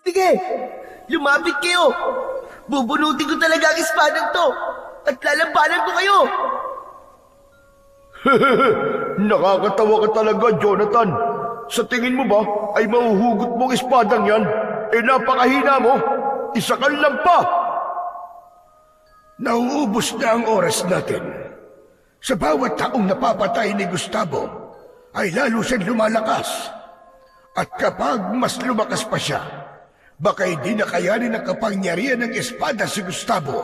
Sige, lumapit kayo. Bubunutin ko talaga ang espadang to at lalabanan ko kayo. Nakakatawa ka talaga, Jonathan. Sa tingin mo ba ay mahuhugot mong espadang yan? Napakahina mo. Isa kang lampa. Nauubos na ang oras natin. Sa bawat taong napapatay ni Gustavo, ay lalo siyang lumalakas. At kapag mas lumakas pa siya, baka hindi na kayanin ang kapangyarihan ng espada si Gustavo.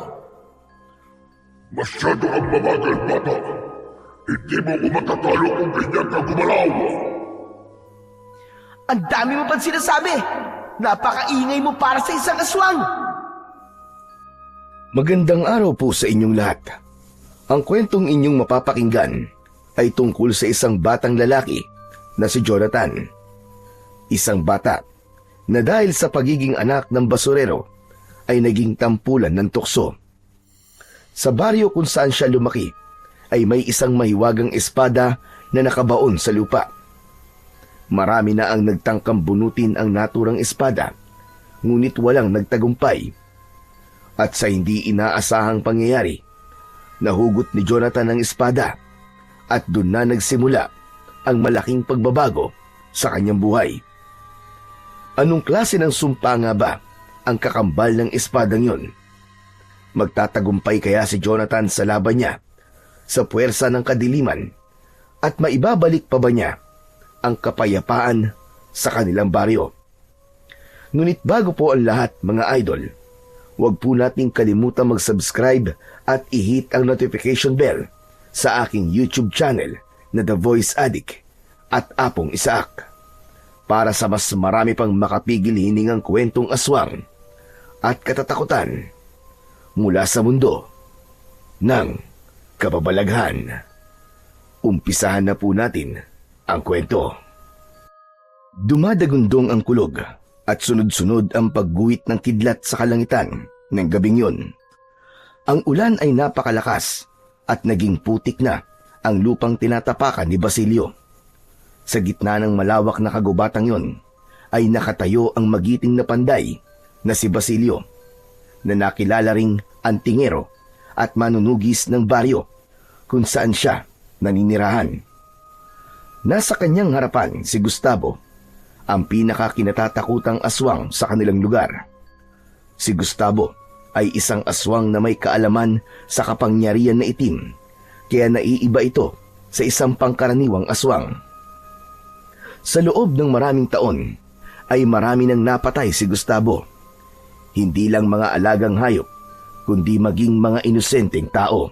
Masyado kang mabagal, bata. Hindi mo ko matatalo kung ganyan ka gumalaw. Ang dami mo pang sinasabi. Napakaingay mo para sa isang aswang. Magandang araw po sa inyong lahat. Ang kwentong inyong mapapakinggan ay tungkol sa isang batang lalaki na si Jonathan. Isang bata na dahil sa pagiging anak ng basurero ay naging tampulan ng tukso. Sa baryo kung saan siya lumaki ay may isang mahiwagang espada na nakabaon sa lupa. Marami na ang nagtangkang bunutin ang naturang espada, ngunit walang nagtagumpay. At sa hindi inaasahang pangyayari, nahugot ni Jonathan ang espada at doon na nagsimula ang malaking pagbabago sa kanyang buhay. Anong klase ng sumpa nga ba ang kakambal ng espadang yon? Magtatagumpay kaya si Jonathan sa laban niya sa puwersa ng kadiliman at maibabalik pa ba niya ang kapayapaan sa kanilang baryo? Ngunit bago po ang lahat, mga idol, huwag po nating kalimutan mag-subscribe at i-hit ang notification bell sa aking YouTube channel na The Voice Addict at Apong Isaak para sa mas marami pang makapigil hiningang kwentong aswang at katatakutan mula sa mundo ng kababalaghan. Umpisahan na po natin ang kwento. Dumadagundong ang kulog at sunod-sunod ang pagguhit ng kidlat sa kalangitan ng gabing yon. Ang ulan ay napakalakas at naging putik na ang lupang tinatapakan ni Basilio. Sa gitna ng malawak na kagubatang yon ay nakatayo ang magiting na panday na si Basilio, na nakilala ring antingero at manunugis ng baryo kung saan siya naninirahan. Nasa kanyang harapan si Gustavo, ang pinakakinatatakutang aswang sa kanilang lugar. Si Gustavo ay isang aswang na may kaalaman sa kapangyarihan na itim, kaya naiiba ito sa isang pangkaraniwang aswang. Sa loob ng maraming taon ay marami nang napatay si Gustavo. Hindi lang mga alagang hayop, kundi maging mga inosenteng tao.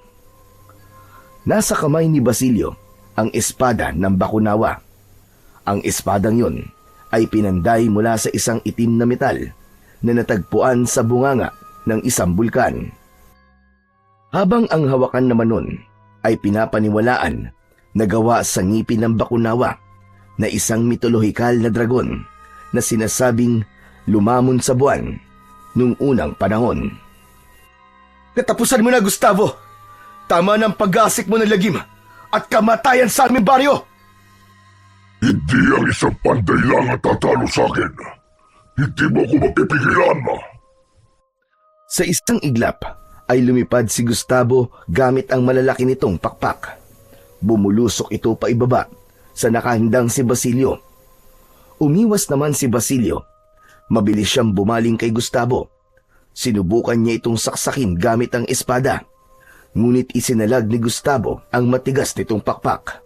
Nasa kamay ni Basilio ang espada ng Bakunawa. Ang espadang yon ay pinanday mula sa isang itim na metal na natagpuan sa bunganga ng isang bulkan. Habang ang hawakan naman nun ay pinapaniwalaan na gawa sa ngipin ng Bakunawa na isang mitolohikal na dragon na sinasabing lumamon sa buwan nung unang panahon. Katapusan mo na, Gustavo. Tama ng pag-aasik mo ng lagim at kamatayan sa aming baryo. Hindi ang isang panday lang ang tatalo sa akin. Hindi mo ko mapipigilan. Sa isang iglap ay lumipad si Gustavo gamit ang malalaki nitong pakpak. Bumulusok ito pa ibaba sa nakahindang si Basilio. Umiwas naman si Basilio. Mabilis siyang bumaling kay Gustavo. Sinubukan niya itong saksakin gamit ang espada. Ngunit isinalag ni Gustavo ang matigas nitong pakpak.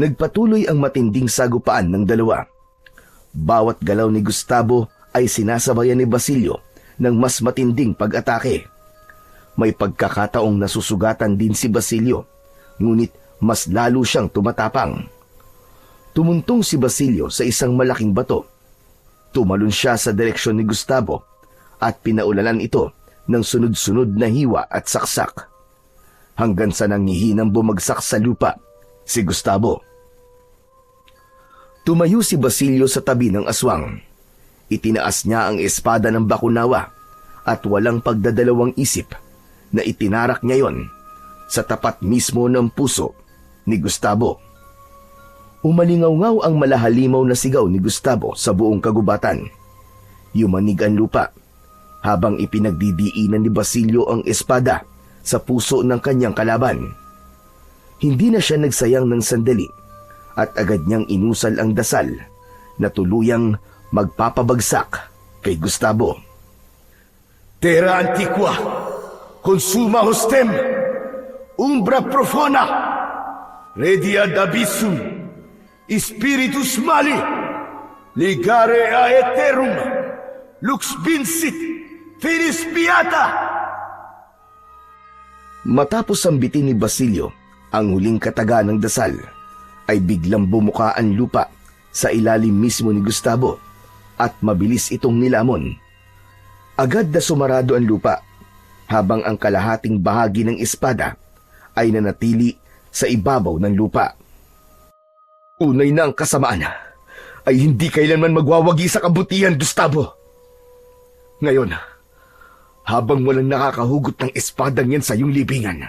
Nagpatuloy ang matinding sagupaan ng dalawa. Bawat galaw ni Gustavo ay sinasabayan ni Basilio ng mas matinding pag-atake. May pagkakataong nasusugatan din si Basilio, ngunit mas lalo siyang tumatapang. Tumuntong si Basilio sa isang malaking bato. Tumalon siya sa direksyon ni Gustavo at pinaulanan ito ng sunod-sunod na hiwa at saksak. Hanggang sa nangihinang bumagsak sa lupa si Gustavo. Tumayo si Basilio sa tabi ng aswang. Itinaas niya ang espada ng Bakunawa at walang pagdadalawang isip na itinarak niya yon sa tapat mismo ng puso ni Gustavo. Umalingaw-ngaw ang malahalimaw na sigaw ni Gustavo sa buong kagubatan. Yumanig ang lupa habang ipinagdidiinan ni Basilio ang espada sa puso ng kanyang kalaban. Hindi na siya nagsayang ng sandali at agad niyang inusal ang dasal na tuluyang magpapabagsak kay Gustavo. Terra antiqua, consuma hostem, umbra profana, redia dabissum, spiritus mali, ligare a eterum, lux vincit, finis piata. Matapos sambitin ni Basilio ang huling kataga ng dasal, ay biglang bumuka ang lupa sa ilalim mismo ni Gustavo at mabilis itong nilamon. Agad na sumarado ang lupa habang ang kalahating bahagi ng espada ay nanatili sa ibabaw ng lupa. Unay na ang kasamaan ay hindi kailanman magwawagi sa kabutihan, Gustavo. Ngayon, habang walang nakakahugot ng espadang yan sa iyong libingan,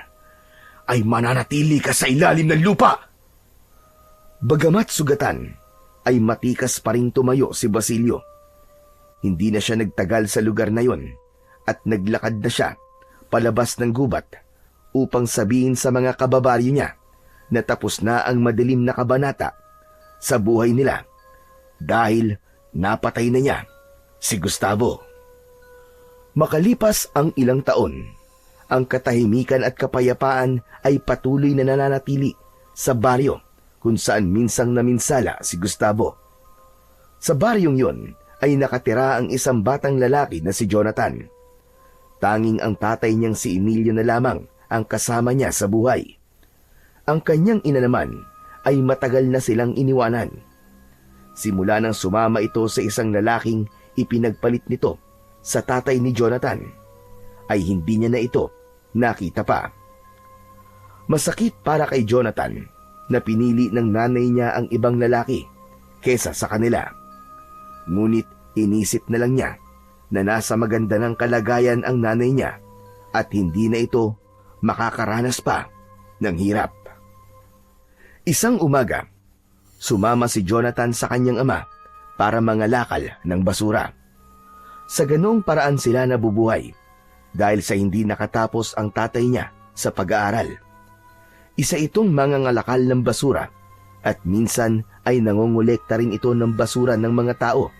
ay mananatili ka sa ilalim ng lupa. Bagamat sugatan, ay matikas pa rin tumayo si Basilio. Hindi na siya nagtagal sa lugar na yon at naglakad na siya palabas ng gubat upang sabihin sa mga kababaryo niya na tapos na ang madilim na kabanata sa buhay nila dahil napatay na niya si Gustavo. Makalipas ang ilang taon, ang katahimikan at kapayapaan ay patuloy na nananatili sa baryo kung saan minsang naminsala si Gustavo. Sa baryong yon ay nakatira ang isang batang lalaki na si Jonathan. Tanging ang tatay niyang si Emilio na lamang ang kasama niya sa buhay. Ang kanyang ina naman ay matagal na silang iniwanan. Simula nang sumama ito sa isang lalaking ipinagpalit nito sa tatay ni Jonathan, ay hindi niya na ito nakita pa. Masakit para kay Jonathan na pinili ng nanay niya ang ibang lalaki kesa sa kanila. Ngunit inisip na lang niya na nasa maganda ng kalagayan ang nanay niya at hindi na ito makakaranas pa ng hirap. Isang umaga, sumama si Jonathan sa kanyang ama para mangalakal ng basura. Sa ganong paraan sila nabubuhay dahil sa hindi nakatapos ang tatay niya sa pag-aaral. Isa itong mangangalakal ng basura at minsan ay nangongolekta rin ito ng basura ng mga tao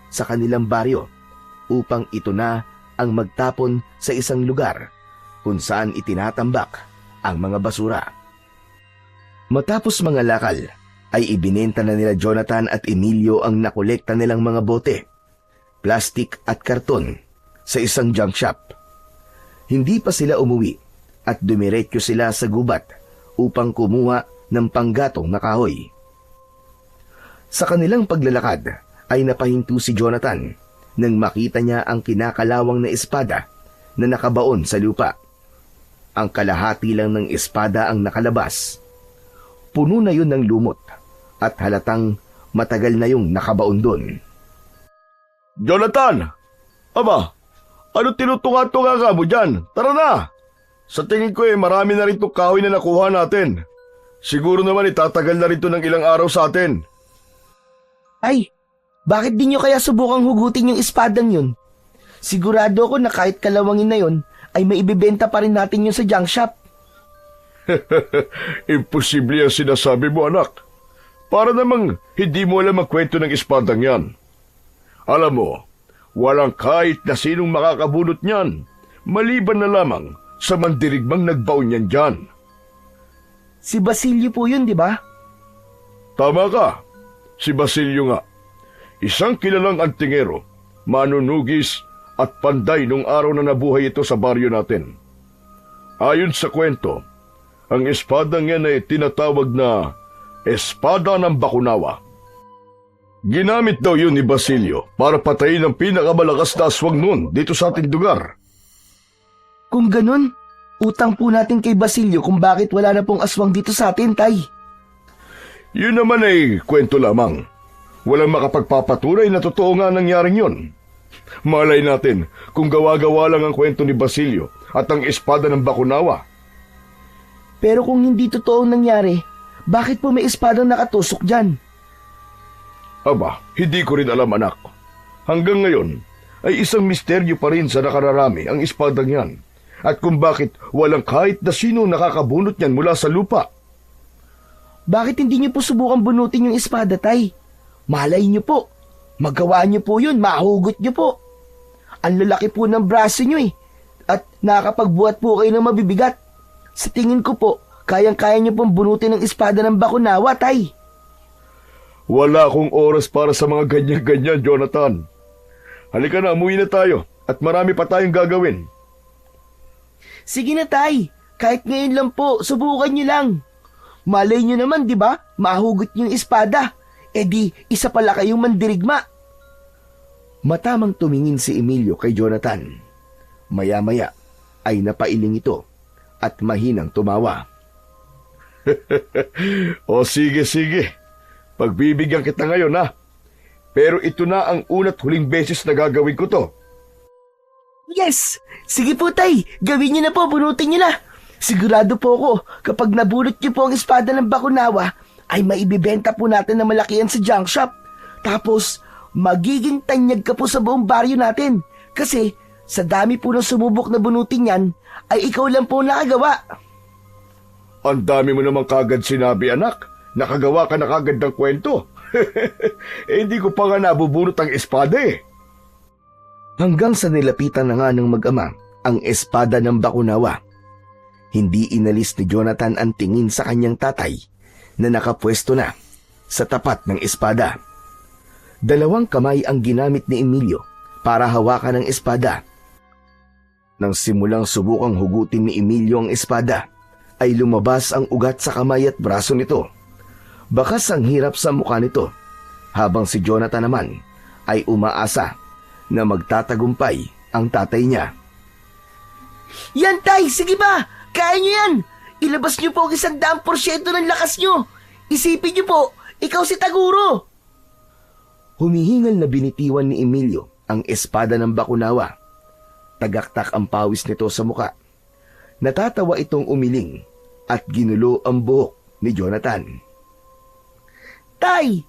sa kanilang baryo upang ito na ang magtapon sa isang lugar kung saan itinatambak ang mga basura. Matapos mangalakal, ay ibinenta na nila Jonathan at Emilio ang nakolekta nilang mga bote, plastik at karton sa isang junk shop. Hindi pa sila umuwi at dumiretso sila sa gubat upang kumuha ng panggatong na kahoy. Sa kanilang paglalakad ay napahinto si Jonathan nang makita niya ang kinakalawang na espada na nakabaon sa lupa. Ang kalahati lang ng espada ang nakalabas. Puno na yun ng lumot at halatang matagal na yung nakabaon doon. Jonathan! Aba, ano tinutunga-tunga ka mo dyan? Tara na! Sa tingin ko marami na rin itong kahoy na nakuha natin. Siguro naman itatagal na rin ito ng ilang araw sa atin. Ay, bakit di nyo kaya subukang hugutin yung espadang yun? Sigurado ako na kahit kalawangin na yun, ay maibibenta pa rin natin yun sa junk shop. Imposible ang sinasabi mo, anak. Para namang hindi mo alam ang kwento ng espadang yan. Alam mo, walang kahit na sinong makakabunot niyan, maliban na lamang sa mandirigmang nagbaon niyan dyan. Si Basilio po yun, di ba? Tama ka, si Basilio nga. Isang kilalang antingero, manunugis at panday nung araw na nabuhay ito sa baryo natin. Ayon sa kwento, ang espadang yan ay tinatawag na Espada ng Bakunawa. Ginamit daw yun ni Basilio para patayin ang pinakamalakas na aswang nun dito sa ating lugar. Kung ganun, utang po natin kay Basilio kung bakit wala na pong aswang dito sa atin, tay. Yun naman ay kwento lamang. Walang makapagpapatunay na totoo nga nangyaring yun. Malay natin kung gawa-gawa lang ang kwento ni Basilio at ang espada ng Bakunawa. Pero kung hindi totoo nangyari, bakit po may espadang nakatusok dyan? Aba, hindi ko rin alam, anak. Hanggang ngayon, ay isang misteryo pa rin sa nakararami ang espadang yan at kung bakit walang kahit na sino nakakabunot niyan mula sa lupa. Bakit hindi niyo po subukan bunutin yung espada, Tay? Malay niyo po. Magawa niyo po yun, mahugot niyo po. Ang lalaki po ng braso niyo eh. At nakakapagbuhat po kayo ng mabibigat. Sa tingin ko po, kayang-kaya niyo pong bunutin ng espada ng Bakunawa, Tay. Wala akong oras para sa mga ganyan-ganyan, Jonathan. Halika na, umuwi na tayo at marami pa tayong gagawin. Sige na, Tay. Kahit ngayon lang po, subukan niyo lang. Malay niyo naman, di ba? Mahugot niyo yung espada. E di, isa pala kayong mandirigma. Matamang tumingin si Emilio kay Jonathan. Maya-maya ay napailing ito at mahinang tumawa. O sige. Pagbibigyan kita ngayon ha. Pero ito na ang una't huling beses na gagawin ko to. Yes! Sige po, Tay. Gawin niyo na po, bunutin niyo na. Sigurado po ako, kapag nabunot niyo po ang espada ng Bakunawa, ay maibibenta po natin na malaki yan sa junk shop. Tapos, magiging tanyag ka po sa buong baryo natin. Kasi, sa dami po ng sumubok na bunutin yan, ay ikaw lang po nakagawa. Ang dami mo namang kagad sinabi, anak. Nakagawa ka na kagad ng kwento. Hindi ko pa nga nabubunot ang espada eh. Hanggang sa nilapitan na nga ng mag-ama ang espada ng Bakunawa. Hindi inalis ni Jonathan ang tingin sa kanyang tatay na nakapwesto na sa tapat ng espada. 2 kamay ang ginamit ni Emilio para hawakan ang espada. Nang simulang subukang hugutin ni Emilio ang espada, ay lumabas ang ugat sa kamay at braso nito. Bakas ang hirap sa mukha nito, habang si Jonathan naman ay umaasa na magtatagumpay ang tatay niya. Yan, Tay! Sige ba? Kaya niyo yan! Ilabas niyo po ang 100% ng lakas niyo! Isipin niyo po, ikaw si Taguro! Humihingal na binitiwan ni Emilio ang espada ng Bakunawa. Tagaktak ang pawis nito sa muka. Natatawa itong umiling at ginulo ang buhok ni Jonathan. Tay!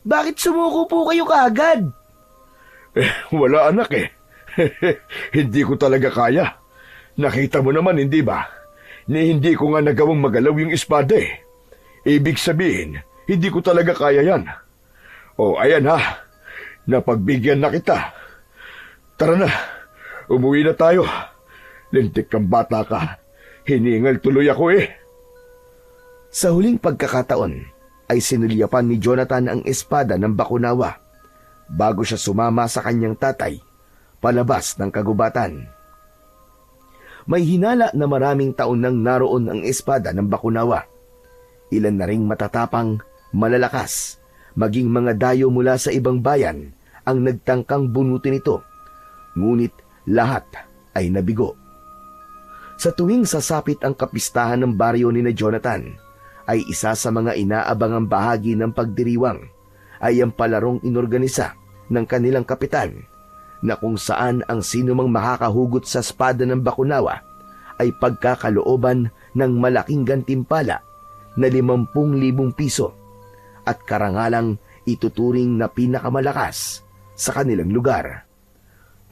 Bakit sumuko po kayo kaagad? Wala anak eh. Hindi ko talaga kaya. Nakita mo naman, hindi ba? Ni hindi ko nga nagawang magalaw yung espada eh. Ibig sabihin, hindi ko talaga kaya yan. O ayan ha, napagbigyan na kita. Tara na, umuwi na tayo. Lintik kang bata ka. Hiningal tuloy ako eh. Sa huling pagkakataon ay sinulyapan ni Jonathan ang espada ng Bakunawa bago siya sumama sa kanyang tatay palabas ng kagubatan. May hinala na maraming taon nang naroon ang espada ng Bakunawa. Ilan na ring matatapang, malalakas, maging mga dayo mula sa ibang bayan ang nagtangkang bunutin ito. Ngunit lahat ay nabigo. Sa tuwing sasapit ang kapistahan ng baryo ni na Jonathan, ay isa sa mga inaabangang bahagi ng pagdiriwang ay ang palarong inorganisa ng kanilang kapitan na kung saan ang sinumang makakahugot sa espada ng Bakunawa ay pagkakalooban ng malaking gantimpala na 50,000 piso at karangalang ituturing na pinakamalakas sa kanilang lugar.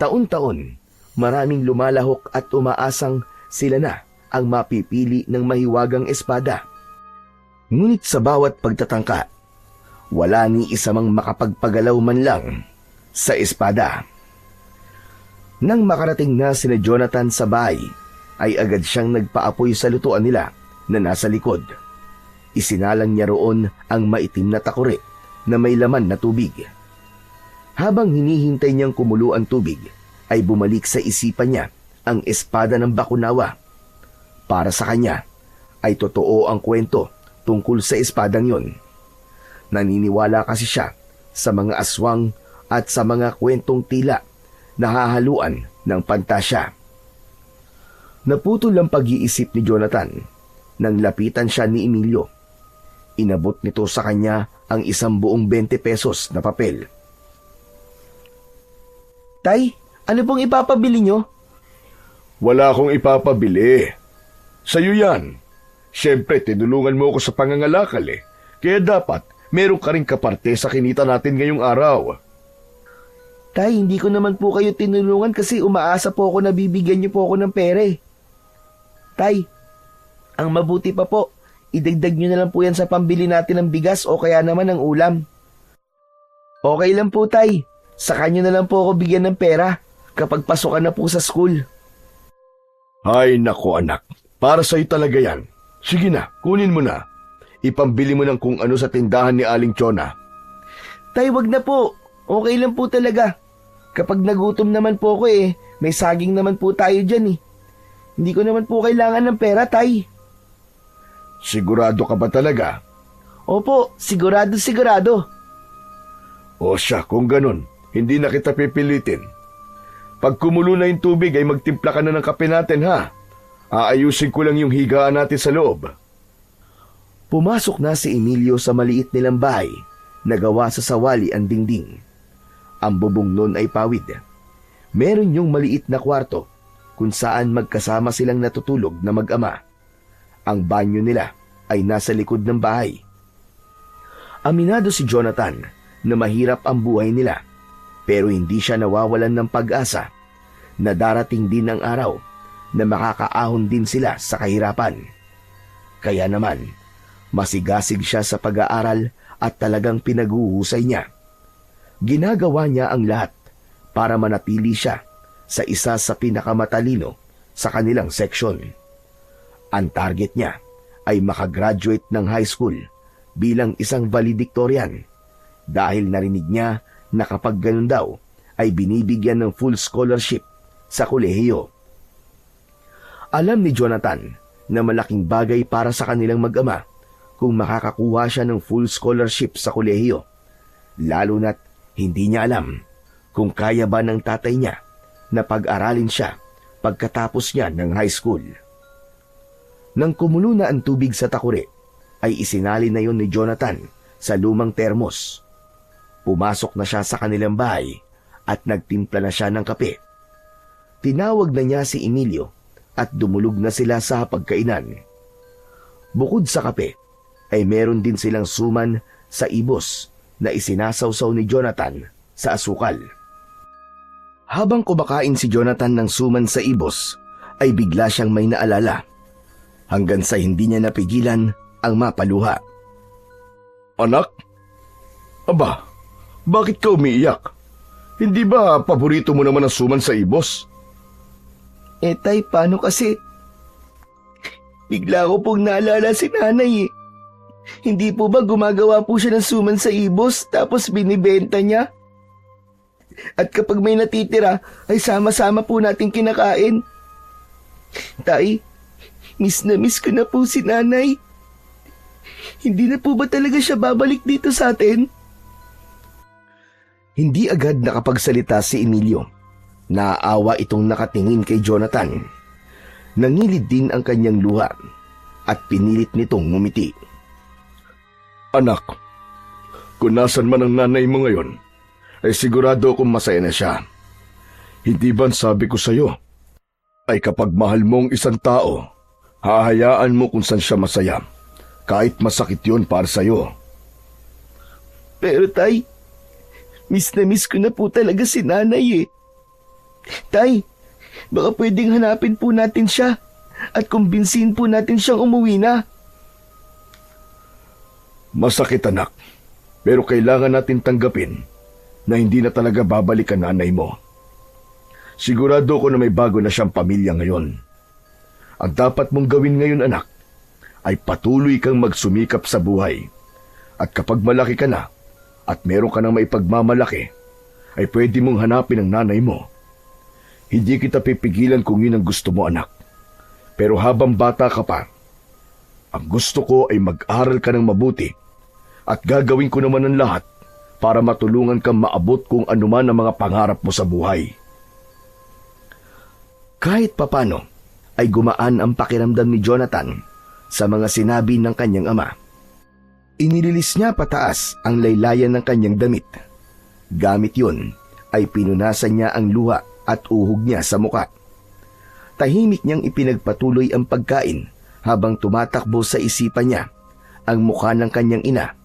Taon-taon, maraming lumalahok at umaasang sila na ang mapipili ng mahiwagang espada. Ngunit sa bawat pagtatangka, wala ni isa mang makapagpagalaw man lang sa espada. Nang makarating na sina Jonathan sa bahay, ay agad siyang nagpaapoy sa lutuan nila na nasa likod. Isinalang niya roon ang maitim na takore na may laman na tubig. Habang hinihintay niyang kumulo ang tubig, ay bumalik sa isipan niya ang espada ng Bakunawa. Para sa kanya, ay totoo ang kwento tungkol sa espadang yon. Naniniwala kasi siya sa mga aswang at sa mga kwentong tila na hahaluan ng pantasya. Naputol ang pag-iisip ni Jonathan nang lapitan siya ni Emilio. Inabot nito sa kanya ang 1 buong 20 pesos na papel. Tay, ano pong ipapabili nyo? Wala akong ipapabili. Sa'yo yan. Siyempre, tinulungan mo ako sa pangangalakal eh. Kaya dapat, meron ka rin kaparte sa kinita natin ngayong araw. Tay, hindi ko naman po kayo tinulungan kasi umaasa po ako na bibigyan niyo po ako ng pera eh. Tay, ang mabuti pa po, idagdag niyo na lang po yan sa pambili natin ng bigas o kaya naman ng ulam. Okay lang po, Tay. Sa kanya na lang po ako bigyan ng pera kapag pasukan na po sa school. Ay nako anak, para sa'yo talaga yan. Sige na, kunin mo na. Ipambili mo ng kung ano sa tindahan ni Aling Chona. Tay, wag na po. Okay lang po talaga. Kapag nagutom naman po ako may saging naman po tayo dyan eh. Hindi ko naman po kailangan ng pera, Tay. Sigurado ka ba talaga? Opo, sigurado. O siya, kung ganun, hindi na kita pipilitin. Pag kumulo na yung tubig ay magtimpla ka na ng kape natin ha. Aayusin ko lang yung higaan natin sa loob. Pumasok na si Emilio sa maliit nilang bahay na gawa sa sawali ang dingding. Ang bubong nun ay pawid. Meron yung maliit na kwarto kung saan magkasama silang natutulog na mag-ama. Ang banyo nila ay nasa likod ng bahay. Aminado si Jonathan na mahirap ang buhay nila, pero hindi siya nawawalan ng pag-asa na darating din ang araw na makakaahon din sila sa kahirapan. Kaya naman, masigasig siya sa pag-aaral at talagang pinaguhusay niya. Ginagawa niya ang lahat para manatili siya sa isa sa pinakamatalino sa kanilang seksyon. Ang target niya ay makagraduate ng high school bilang isang valedictorian dahil narinig niya na kapag ganun daw ay binibigyan ng full scholarship sa kolehiyo. Alam ni Jonathan na malaking bagay para sa kanilang mag-ama kung makakakuha siya ng full scholarship sa kolehiyo, lalo na't hindi niya alam kung kaya ba ng tatay niya na pag-aralin siya pagkatapos niya ng high school. Nang kumulo na ang tubig sa takure, ay isinali na yon ni Jonathan sa lumang termos. Pumasok na siya sa kanilang bahay at nagtimpla na siya ng kape. Tinawag na niya si Emilio at dumulog na sila sa pagkainan. Bukod sa kape, ay meron din silang suman sa ibos na isinasawsaw ni Jonathan sa asukal. Habang kumakain si Jonathan ng suman sa ibos, ay bigla siyang may naalala. Hanggang sa hindi niya napigilan ang mapaluha. Anak? Aba, bakit ka umiiyak? Hindi ba paborito mo naman ang suman sa ibos? Tay, paano kasi? Bigla ko pong naalala si nanay eh. Hindi po ba gumagawa po siya ng suman sa ibos tapos binibenta niya? At kapag may natitira ay sama-sama po natin kinakain. Tay, miss na miss ko na po si nanay. Hindi na po ba talaga siya babalik dito sa atin? Hindi agad nakapagsalita si Emilio. Naaawa itong nakatingin kay Jonathan. Nangilid din ang kanyang luha at pinilit nitong ngumiti. Anak, kung nasan man ang nanay mo ngayon, ay sigurado akong masaya na siya. Hindi ba sabi ko sa'yo, ay kapag mahal mong isang tao, hahayaan mo kung saan siya masaya, kahit masakit yun para sa'yo. Pero tay, miss na miss ko na po talaga si nanay eh. Tay, baka pwedeng hanapin po natin siya at kumbinsihin po natin siyang umuwi na. Masakit anak, pero kailangan natin tanggapin na hindi na talaga babalik ang nanay mo. Sigurado ko na may bago na siyang pamilya ngayon. Ang dapat mong gawin ngayon anak, ay patuloy kang magsumikap sa buhay. At kapag malaki ka na, at meron ka nang maipagmamalaki, ay pwede mong hanapin ang nanay mo. Hindi kita pipigilan kung yun ang gusto mo anak. Pero habang bata ka pa, ang gusto ko ay mag-aral ka ng mabuti at gagawin ko naman ang lahat para matulungan kang maabot kung anuman ang mga pangarap mo sa buhay. Kahit papano ay gumaan ang pakiramdam ni Jonathan sa mga sinabi ng kanyang ama. Inililis niya pataas ang laylayan ng kanyang damit. Gamit yun ay pinunasan niya ang luha at uhog niya sa muka. Tahimik niyang ipinagpatuloy ang pagkain habang tumatakbo sa isipan niya ang mukha ng kanyang ina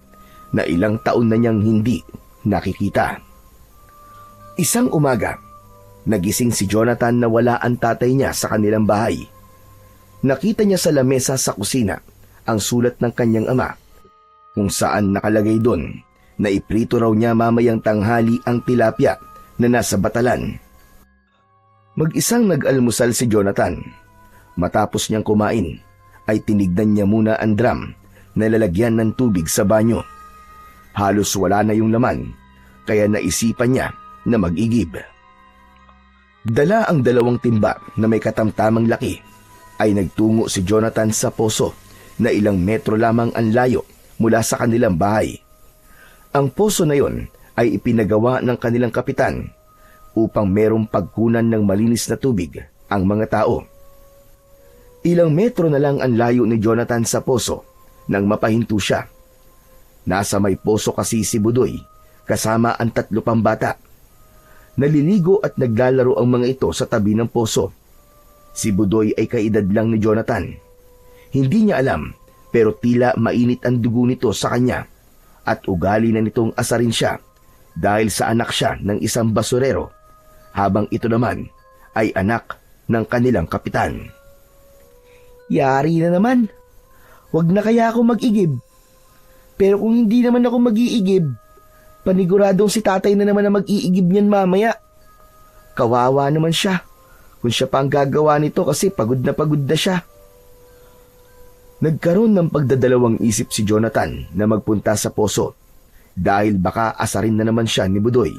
na ilang taon na niyang hindi nakikita. Isang umaga, nagising si Jonathan na wala ang tatay niya sa kanilang bahay. Nakita niya sa lamesa sa kusina ang sulat ng kanyang ama, kung saan nakalagay doon na iprito raw niya mamayang tanghali ang tilapia na nasa batalan. Mag-isang nag-almusal si Jonathan. Matapos niyang kumain, ay tinignan niya muna ang drum na lalagyan ng tubig sa banyo. Halos wala na yung laman, kaya naisipan niya na mag-igib. Dala ang 2 timba na may katamtamang laki, ay nagtungo si Jonathan sa poso na ilang metro lamang ang layo mula sa kanilang bahay. Ang poso na yon ay ipinagawa ng kanilang kapitan upang merong pagkunan ng malinis na tubig ang mga tao. Ilang metro na lang ang layo ni Jonathan sa poso nang mapahinto siya. Nasa may poso kasi si Budoy kasama ang 3 pang bata. Naliligo at naglalaro ang mga ito sa tabi ng poso. Si Budoy ay kaedad lang ni Jonathan. Hindi niya alam, pero tila mainit ang dugo nito sa kanya at ugali na nitong asarin siya dahil sa anak siya ng isang basurero, habang ito naman ay anak ng kanilang kapitan. Yari na naman. Huwag na kaya ako mag-igib. Pero kung hindi naman ako mag-iigib, paniguradong si tatay na naman na mag-iigib niyan mamaya. Kawawa naman siya. Kung siya pa ang gagawa nito kasi pagod na siya. Nagkaroon ng pagdadalawang isip si Jonathan na magpunta sa poso dahil baka asarin na naman siya ni Budoy.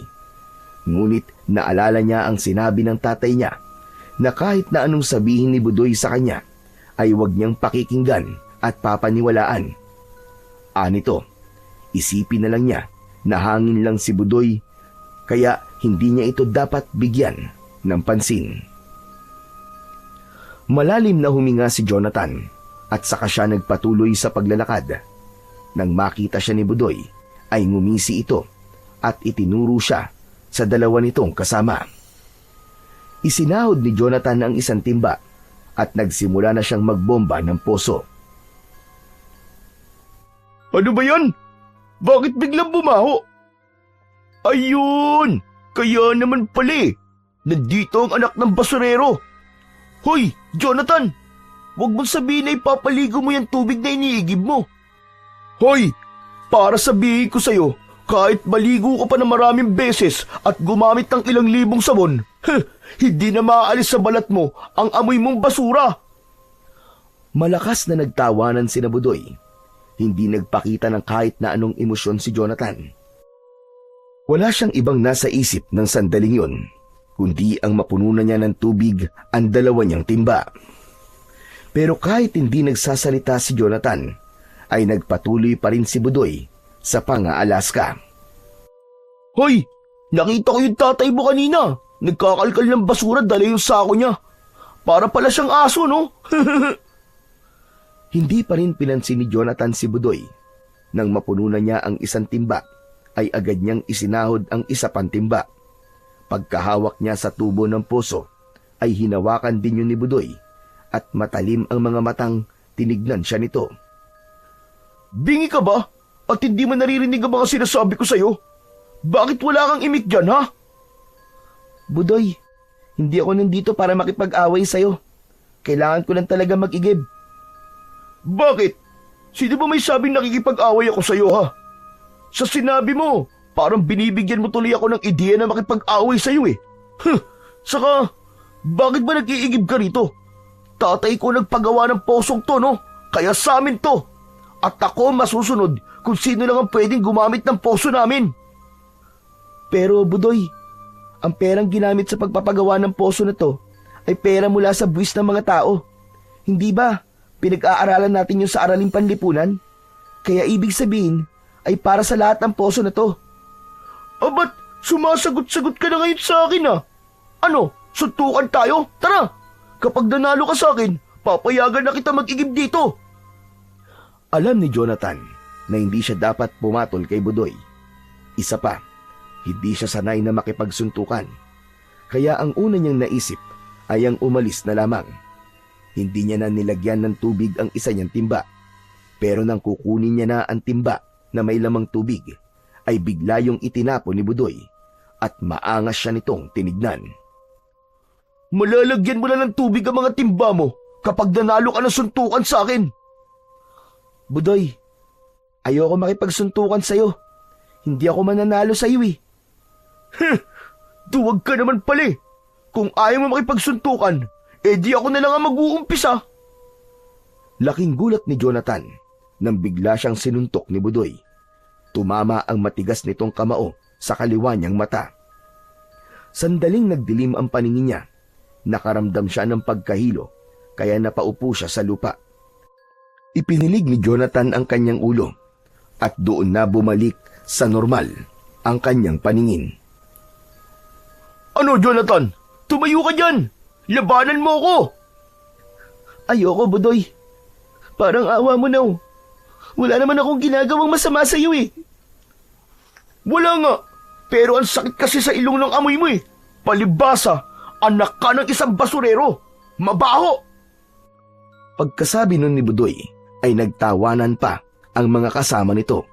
Ngunit naalala niya ang sinabi ng tatay niya na kahit na anong sabihin ni Budoy sa kanya ay huwag niyang pakikinggan at papaniwalaan. Anito, isipin na lang niya na hangin lang si Budoy, kaya hindi niya ito dapat bigyan ng pansin. Malalim na huminga si Jonathan at saka siya nagpatuloy sa paglalakad. Nang makita siya ni Budoy, ay ngumisi ito at itinuro siya sa 2 nitong kasama. Isinahod ni Jonathan ang isang timba at nagsimula na siyang magbomba ng poso. Ano ba yan? Bakit biglang bumaho? Ayun! Kaya naman pala eh. Nandito ang anak ng basurero. Hoy, Jonathan! Huwag mong sabihin na ipapaligo mo yung tubig na iniigib mo. Hoy! Para sabihin ko sa'yo, kahit maligo ka pa ng maraming beses at gumamit ng ilang libong sabon, hindi na maaalis sa balat mo ang amoy mong basura. Malakas na nagtawanan si Budoy. Hindi nagpakita ng kahit na anong emosyon si Jonathan. Wala siyang ibang nasa isip ng sandaling yun, kundi ang mapununan niya ng tubig ang 2 niyang timba. Pero kahit hindi nagsasalita si Jonathan, ay nagpatuloy pa rin si Budoy sa pang-Alaska. Hoy! Nakita ko yung tatay mo kanina. Nagkakalkal ng basura dala yung sako niya. Para pala siyang aso, no? Hindi pa rin pinansin ni Jonathan si Budoy. Nang mapununan niya ang isang timba, ay agad niyang isinahod ang isa pang timba. Pagkahawak niya sa tubo ng poso, ay hinawakan din yun ni Budoy at matalim ang mga matang tinignan siya nito. Bingi ka ba? At hindi mo naririnig ang mga sinasabi ko sa'yo? Bakit wala kang imik dyan, ha? Budoy, hindi ako nandito para makipag-away sa'yo. Kailangan ko lang talaga mag-igib. Bakit? Sino ba may sabing nakikipag-away ako sa'yo, ha? Sa sinabi mo, parang binibigyan mo tuloy ako ng ideya na makipag-away sa'yo, eh. Saka, bakit ba nag-iigib ka rito? Tatay ko nagpagawa ng posong to, no? Kaya sa amin to. At ako masusunod kung sino lang ang pwedeng gumamit ng poso namin. Pero Budoy, ang perang ginamit sa pagpapagawa ng poso na to ay pera mula sa buwis ng mga tao. Hindi ba pinag-aaralan natin yung sa araling panlipunan? Kaya ibig sabihin ay para sa lahat ng poso na to. Ba't sumasagot-sagot ka na ngayon sa akin, ha? Ano, suntukan tayo? Tara! Kapag nanalo ka sa akin, papayagan na kita mag-igib dito. Alam ni Jonathan na hindi siya dapat pumatol kay Budoy. Isa pa, hindi siya sanay na makipagsuntukan. Kaya ang una niyang naisip ay ang umalis na lamang. Hindi niya na nilagyan ng tubig ang isa niyang timba. Pero nang kukunin niya na ang timba na may lamang tubig, ay bigla yung itinapon ni Budoy at maangas siya nitong tinignan. Malalagyan mo na ng tubig ang mga timba mo kapag nanalo ka ng suntukan sa akin. Budoy, ayoko makipagsuntukan sa'yo. Hindi ako mananalo sa'yo eh. Duwag ka naman pala eh. Kung ayaw mo makipagsuntukan, di ako na lang ang mag-uumpisa. Laking gulat ni Jonathan nang bigla siyang sinuntok ni Budoy. Tumama ang matigas nitong kamao sa kaliwa niyang mata. Sandaling nagdilim ang paningin niya. Nakaramdam siya ng pagkahilo kaya napaupo siya sa lupa. Ipinilig ni Jonathan ang kanyang ulo at doon na bumalik sa normal ang kanyang paningin. Ano, Jonathan? Tumayo ka dyan! Labanan mo ako! Ayoko, Budoy. Parang awa mo na. Wala naman akong ginagawang masama sa iyo eh. Wala nga. Pero ang sakit kasi sa ilong ng amoy mo eh. Palibasa, anak ka ng isang basurero. Mabaho! Pagkasabi nun ni Budoy ay nagtawanan pa ang mga kasama nito.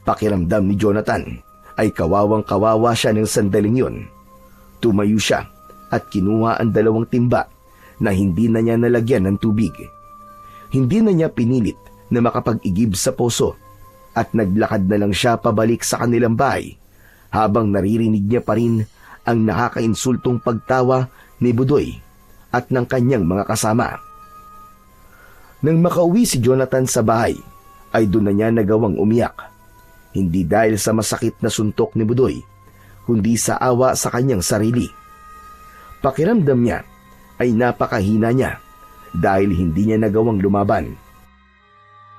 Pakiramdam ni Jonathan ay kawawang-kawawa siya ng sandaling yun. Tumayo siya at kinuha ang 2 timba na hindi na niya nalagyan ng tubig. Hindi na niya pinilit na makapag-igib sa poso at naglakad na lang siya pabalik sa kanilang bahay habang naririnig niya pa rin ang nakakainsultong pagtawa ni Budoy at ng kanyang mga kasama. Nang makauwi si Jonathan sa bahay, ay doon na niya nagawang umiyak. Hindi dahil sa masakit na suntok ni Budoy, kundi sa awa sa kanyang sarili. Pakiramdam niya ay napakahina niya dahil hindi niya nagawang lumaban.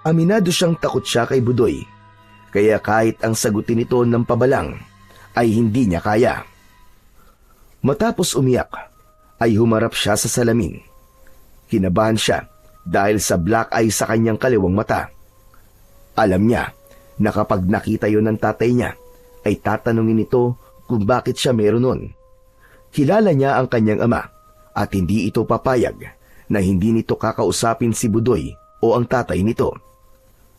Aminado siyang takot siya kay Budoy, kaya kahit ang sagutin nito ng pabalang ay hindi niya kaya. Matapos umiyak, ay humarap siya sa salamin. Kinabahan siya dahil sa black eye sa kanyang kaliwang mata. Alam niya na kapag nakita yon ng tatay niya, ay tatanungin ito kung bakit siya meron nun. Kilala niya ang kanyang ama at hindi ito papayag na hindi nito kakausapin si Budoy o ang tatay nito.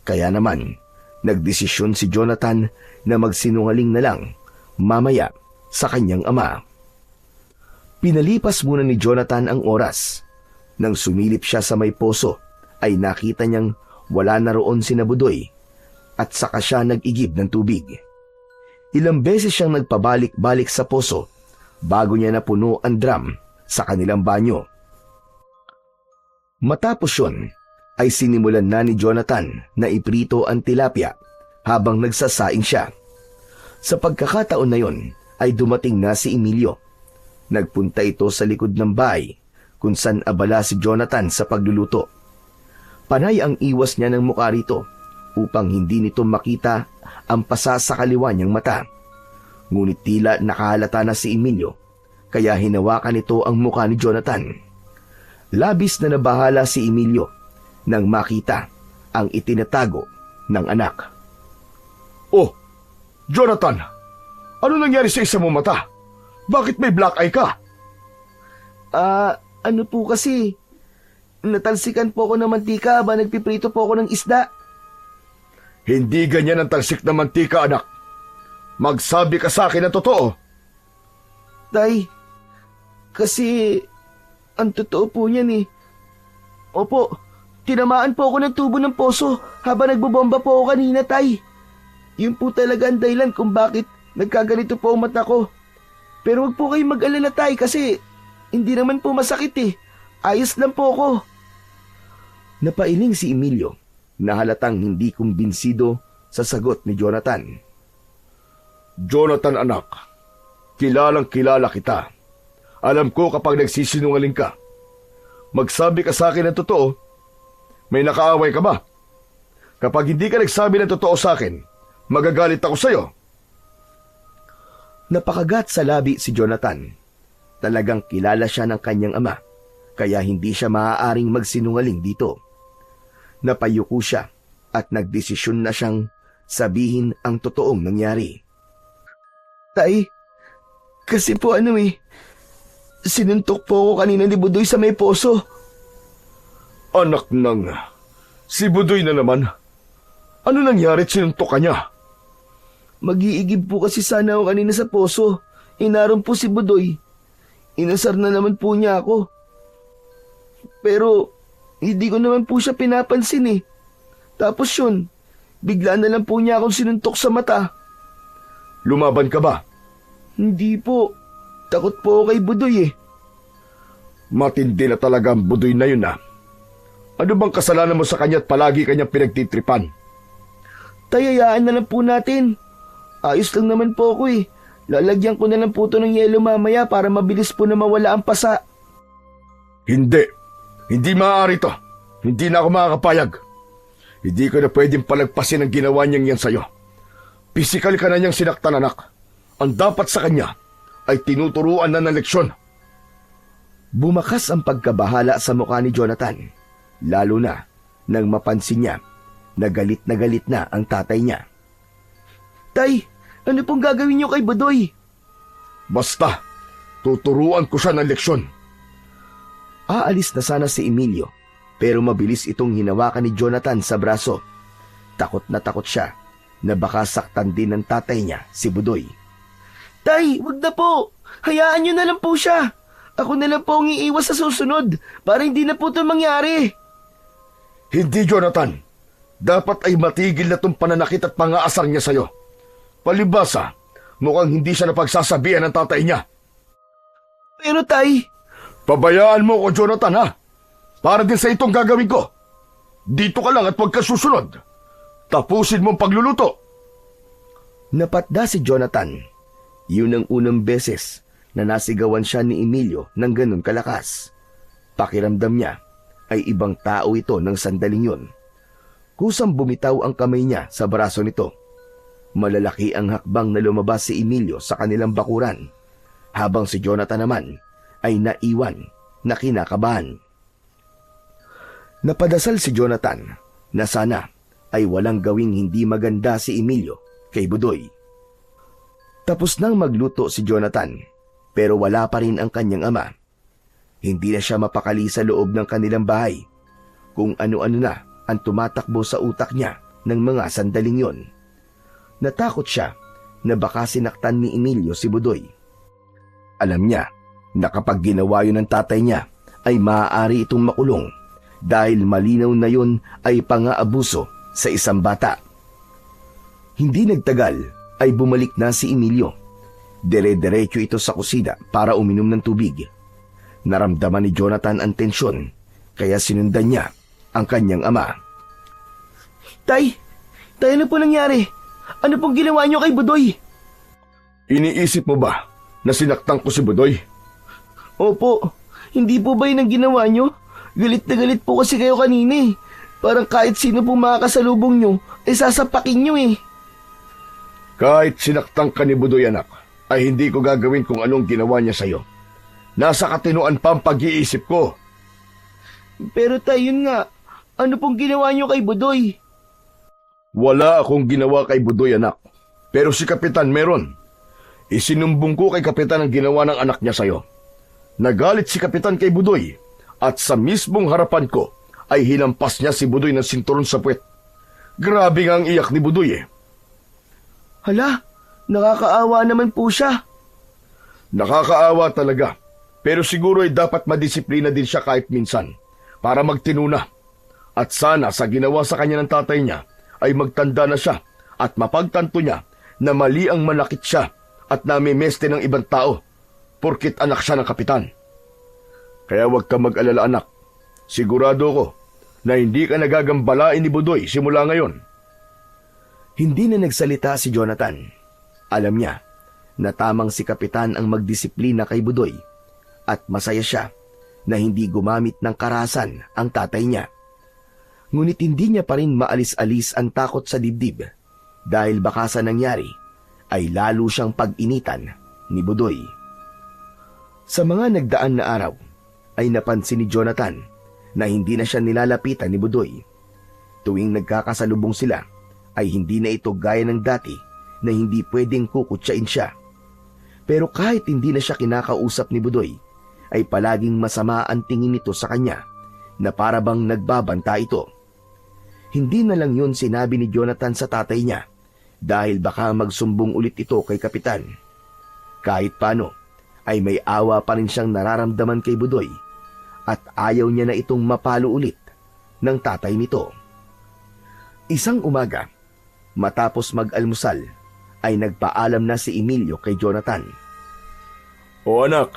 Kaya naman, nagdesisyon si Jonathan na magsinungaling na lang mamaya sa kanyang ama. Pinalipas muna ni Jonathan ang oras. Nang sumilip siya sa may poso, ay nakita niyang wala na roon sina Budoy at saka siya nag-igib ng tubig. Ilang beses siyang nagpabalik-balik sa poso bago niya napuno ang drum sa kanilang banyo. Matapos yun, ay sinimulan na ni Jonathan na iprito ang tilapia habang nagsasaing siya. Sa pagkakataon na yon, ay dumating na si Emilio. Nagpunta ito sa likod ng bahay kung saan abala si Jonathan sa pagluluto. Panay ang iwas niya ng mukha rito upang hindi nito makita ang pasa sa kaliwa niyang mata. Ngunit tila nakahalata na si Emilio, kaya hinawakan nito ang mukha ni Jonathan. Labis na nabahala si Emilio nang makita ang itinatago ng anak. Oh, Jonathan! Ano nangyari sa isa mo mata? Bakit may black eye ka? Ano po kasi, natalsikan po ako ng mantika ba nagpiprito po ako ng isda. Hindi ganyan ang talsik na mantika, anak. Magsabi ka sa akin ang totoo. Tay, kasi ang totoo po niyan eh. Opo, tinamaan po ako ng tubo ng poso habang nagbobomba po ako kanina, Tay. Yun po talaga ang dahilan kung bakit nagkaganito po ang mata ko. Pero wag po kayong mag-alala, Tay, kasi hindi naman po masakit eh. Ayos lang po ako. Napailing si Emilio na halatang hindi kumbinsido sa sagot ni Jonathan. Jonathan, anak, kilalang kilala kita. Alam ko kapag nagsisinungaling ka. Magsabi ka sa akin ng totoo. May nakaaway ka ba? Kapag hindi ka nagsabi ng totoo sa akin, magagalit ako sa'yo. Napakagat sa labi si Jonathan. Talagang kilala siya ng kanyang ama, kaya hindi siya maaaring magsinungaling dito. Napayuko siya at nagdesisyon na siyang sabihin ang totoong nangyari. Tay, kasi po sinuntok po ako kanina ni Budoy sa may poso. Anak ng... Si Budoy na naman. Ano nangyari at sinuntok ka niya? Mag-iigib po kasi sana ako kanina sa poso. Inaron po si Budoy. Inasar na naman po niya ako. Pero hindi ko naman po siya pinapansin eh. Tapos yun, bigla na lang po niya akong sinuntok sa mata. Lumaban ka ba? Hindi po. Takot po ako kay Budoy eh. Matindi na talaga ang Budoy na yun ah. Ano bang kasalanan mo sa kanya at palagi kanyang pinagtitripan? Tayayaan na lang po natin. Ayos lang naman po ako eh. Lalagyan ko na lang po ito ng yelo mamaya para mabilis po na mawala ang pasa. Hindi. Hindi maaari to. Hindi na ako makakapayag. Hindi ko na pwedeng palagpasin ang ginawa niyang yan sa'yo. Pisikal ka na niyang sinaktan, anak. Ang dapat sa kanya ay tinuturuan na ng leksyon. Bumakas ang pagkabahala sa mukha ni Jonathan, lalo na nang mapansin niya na galit na ang tatay niya. Tay, ano pong gagawin niyo kay Budoy? Basta, tuturuan ko siya ng leksyon. Aalis na sana si Emilio, pero mabilis itong hinawakan ni Jonathan sa braso. Takot na takot siya na baka saktan din ng tatay niya, si Budoy. Tay, wag na po. Hayaan niyo na lang po siya. Ako na lang po ang iiwas sa susunod para hindi na po ito mangyari. Hindi, Jonathan. Dapat ay matigil na itong pananakit at pangaasar niya sa'yo. Palibasa, mukhang hindi siya napagsasabihan ng tatay niya. Pero tay, Pabayaan mo ko, Jonathan, ha? Para din sa itong gagawin ko. Dito ka lang at huwag ka susunod. Tapusin mo ang pagluluto. Napatda si Jonathan. Yun ang unang beses na nasigawan siya ni Emilio ng ganun kalakas. Pakiramdam niya ay ibang tao ito ng sandaling yun. Kusang bumitaw ang kamay niya sa braso nito. Malalaki ang hakbang na lumabas si Emilio sa kanilang bakuran, habang si Jonathan naman ay naiwan na kinakabahan. Napadasal si Jonathan na sana ay walang gawing hindi maganda si Emilio kay Budoy. Tapos nang magluto si Jonathan, pero wala pa rin ang kanyang ama. Hindi na siya mapakali sa loob ng kanilang bahay. Kung ano-ano na ang tumatakbo sa utak niya ng mga sandaling yon. Natakot siya na baka sinaktan ni Emilio si Budoy. Alam niya na kapag ginawa yun ng tatay niya ay maaari itong makulong dahil malinaw na yun ay pang-aabuso sa isang bata. Hindi nagtagal ay bumalik na si Emilio. Dire-diretso ito sa kusina para uminom ng tubig. Naramdaman ni Jonathan ang tensyon kaya sinundan niya ang kanyang ama. tay, ano po nangyari? Ano pong ginawa niyo kay Budoy? Iniisip mo ba na sinaktan ko si Budoy? Opo, hindi po ba yun ang ginawa niyo? Galit na galit po kasi kayo kanina eh. Parang kahit sino pong makakasalubong niyo, ay sasapakin niyo eh. Kahit sinaktan ka ni Budoy, anak, ay hindi ko gagawin kung anong ginawa niya sa'yo. Nasa katinoan pa ang pag-iisip ko. Pero tay, yun nga, ano pong ginawa niyo kay Budoy? Wala akong ginawa kay Budoy, anak. Pero si Kapitan meron. Isinumbong ko kay Kapitan ang ginawa ng anak niya sa'yo. Nagalit si Kapitan kay Budoy at sa mismong harapan ko ay hinampas niya si Budoy ng sinturon sa puwet. Grabe nga ang iyak ni Budoy eh. Hala, nakakaawa naman po siya. Nakakaawa talaga. Pero siguro ay dapat madisiplina din siya kahit minsan para magtinuna. At sana sa ginawa sa kanya ng tatay niya ay magtanda na siya at mapagtanto niya na mali ang manakit siya at namimeste ng ibang tao porkit anak siya ng kapitan. Kaya huwag ka mag-alala, anak. Sigurado ko na hindi ka nagagambalain ni Budoy simula ngayon. Hindi na nagsalita si Jonathan. Alam niya na tamang si Kapitan ang magdisiplina kay Budoy at masaya siya na hindi gumamit ng karahasan ang tatay niya. Ngunit hindi niya pa rin maalis-alis ang takot sa dibdib dahil baka sa nangyari ay lalo siyang pag-initan ni Budoy. Sa mga nagdaan na araw ay napansin ni Jonathan na hindi na siya nilalapitan ni Budoy. Tuwing nagkakasalubong sila ay hindi na ito gaya ng dati na hindi pwedeng kukutsain siya. Pero kahit hindi na siya kinakausap ni Budoy, ay palaging masama ang tingin nito sa kanya na para bang nagbabanta ito. Hindi na lang yun sinabi ni Jonathan sa tatay niya, dahil baka magsumbong ulit ito kay Kapitan. Kahit paano, ay may awa pa rin siyang nararamdaman kay Budoy at ayaw niya na itong mapalo ulit ng tatay nito. Isang umaga, matapos mag-almusal, ay nagpaalam na si Emilio kay Jonathan. O anak,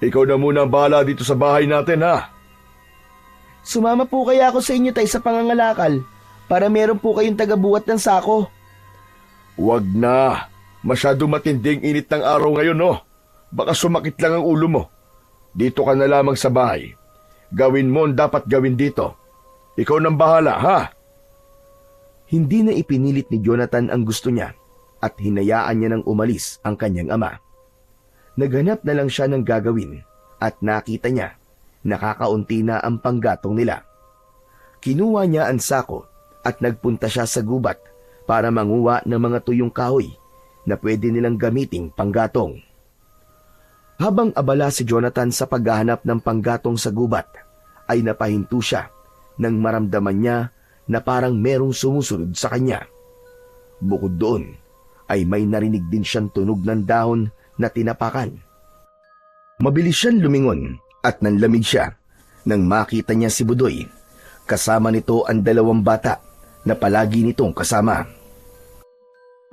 ikaw na muna ang bahala dito sa bahay natin ha. Sumama po kaya ako sa inyo tay sa pangangalakal para meron po kayong tagabuhat ng sako. Huwag na. Masyado matinding init ng araw ngayon, no? Baka sumakit lang ang ulo mo. Dito ka na lamang sa bahay. Gawin mo ang dapat gawin dito. Ikaw nang bahala, ha? Hindi na ipinilit ni Jonathan ang gusto niya at hinayaan niya nang umalis ang kanyang ama. Naghanap na lang siya ng gagawin at nakita niya nakakaunti na ang panggatong nila. Kinuha niya ang sako at nagpunta siya sa gubat para manguha ng mga tuyong kahoy na pwede nilang gamiting panggatong. Habang abala si Jonathan sa paghahanap ng panggatong sa gubat, ay napahinto siya nang maramdaman niya na parang merong sumusunod sa kanya. Bukod doon, ay may narinig din siyang tunog ng dahon na tinapakan. Mabilis siyang lumingon at nanlamig siya nang makita niya si Budoy. Kasama nito ang 2 bata na palagi nitong kasama.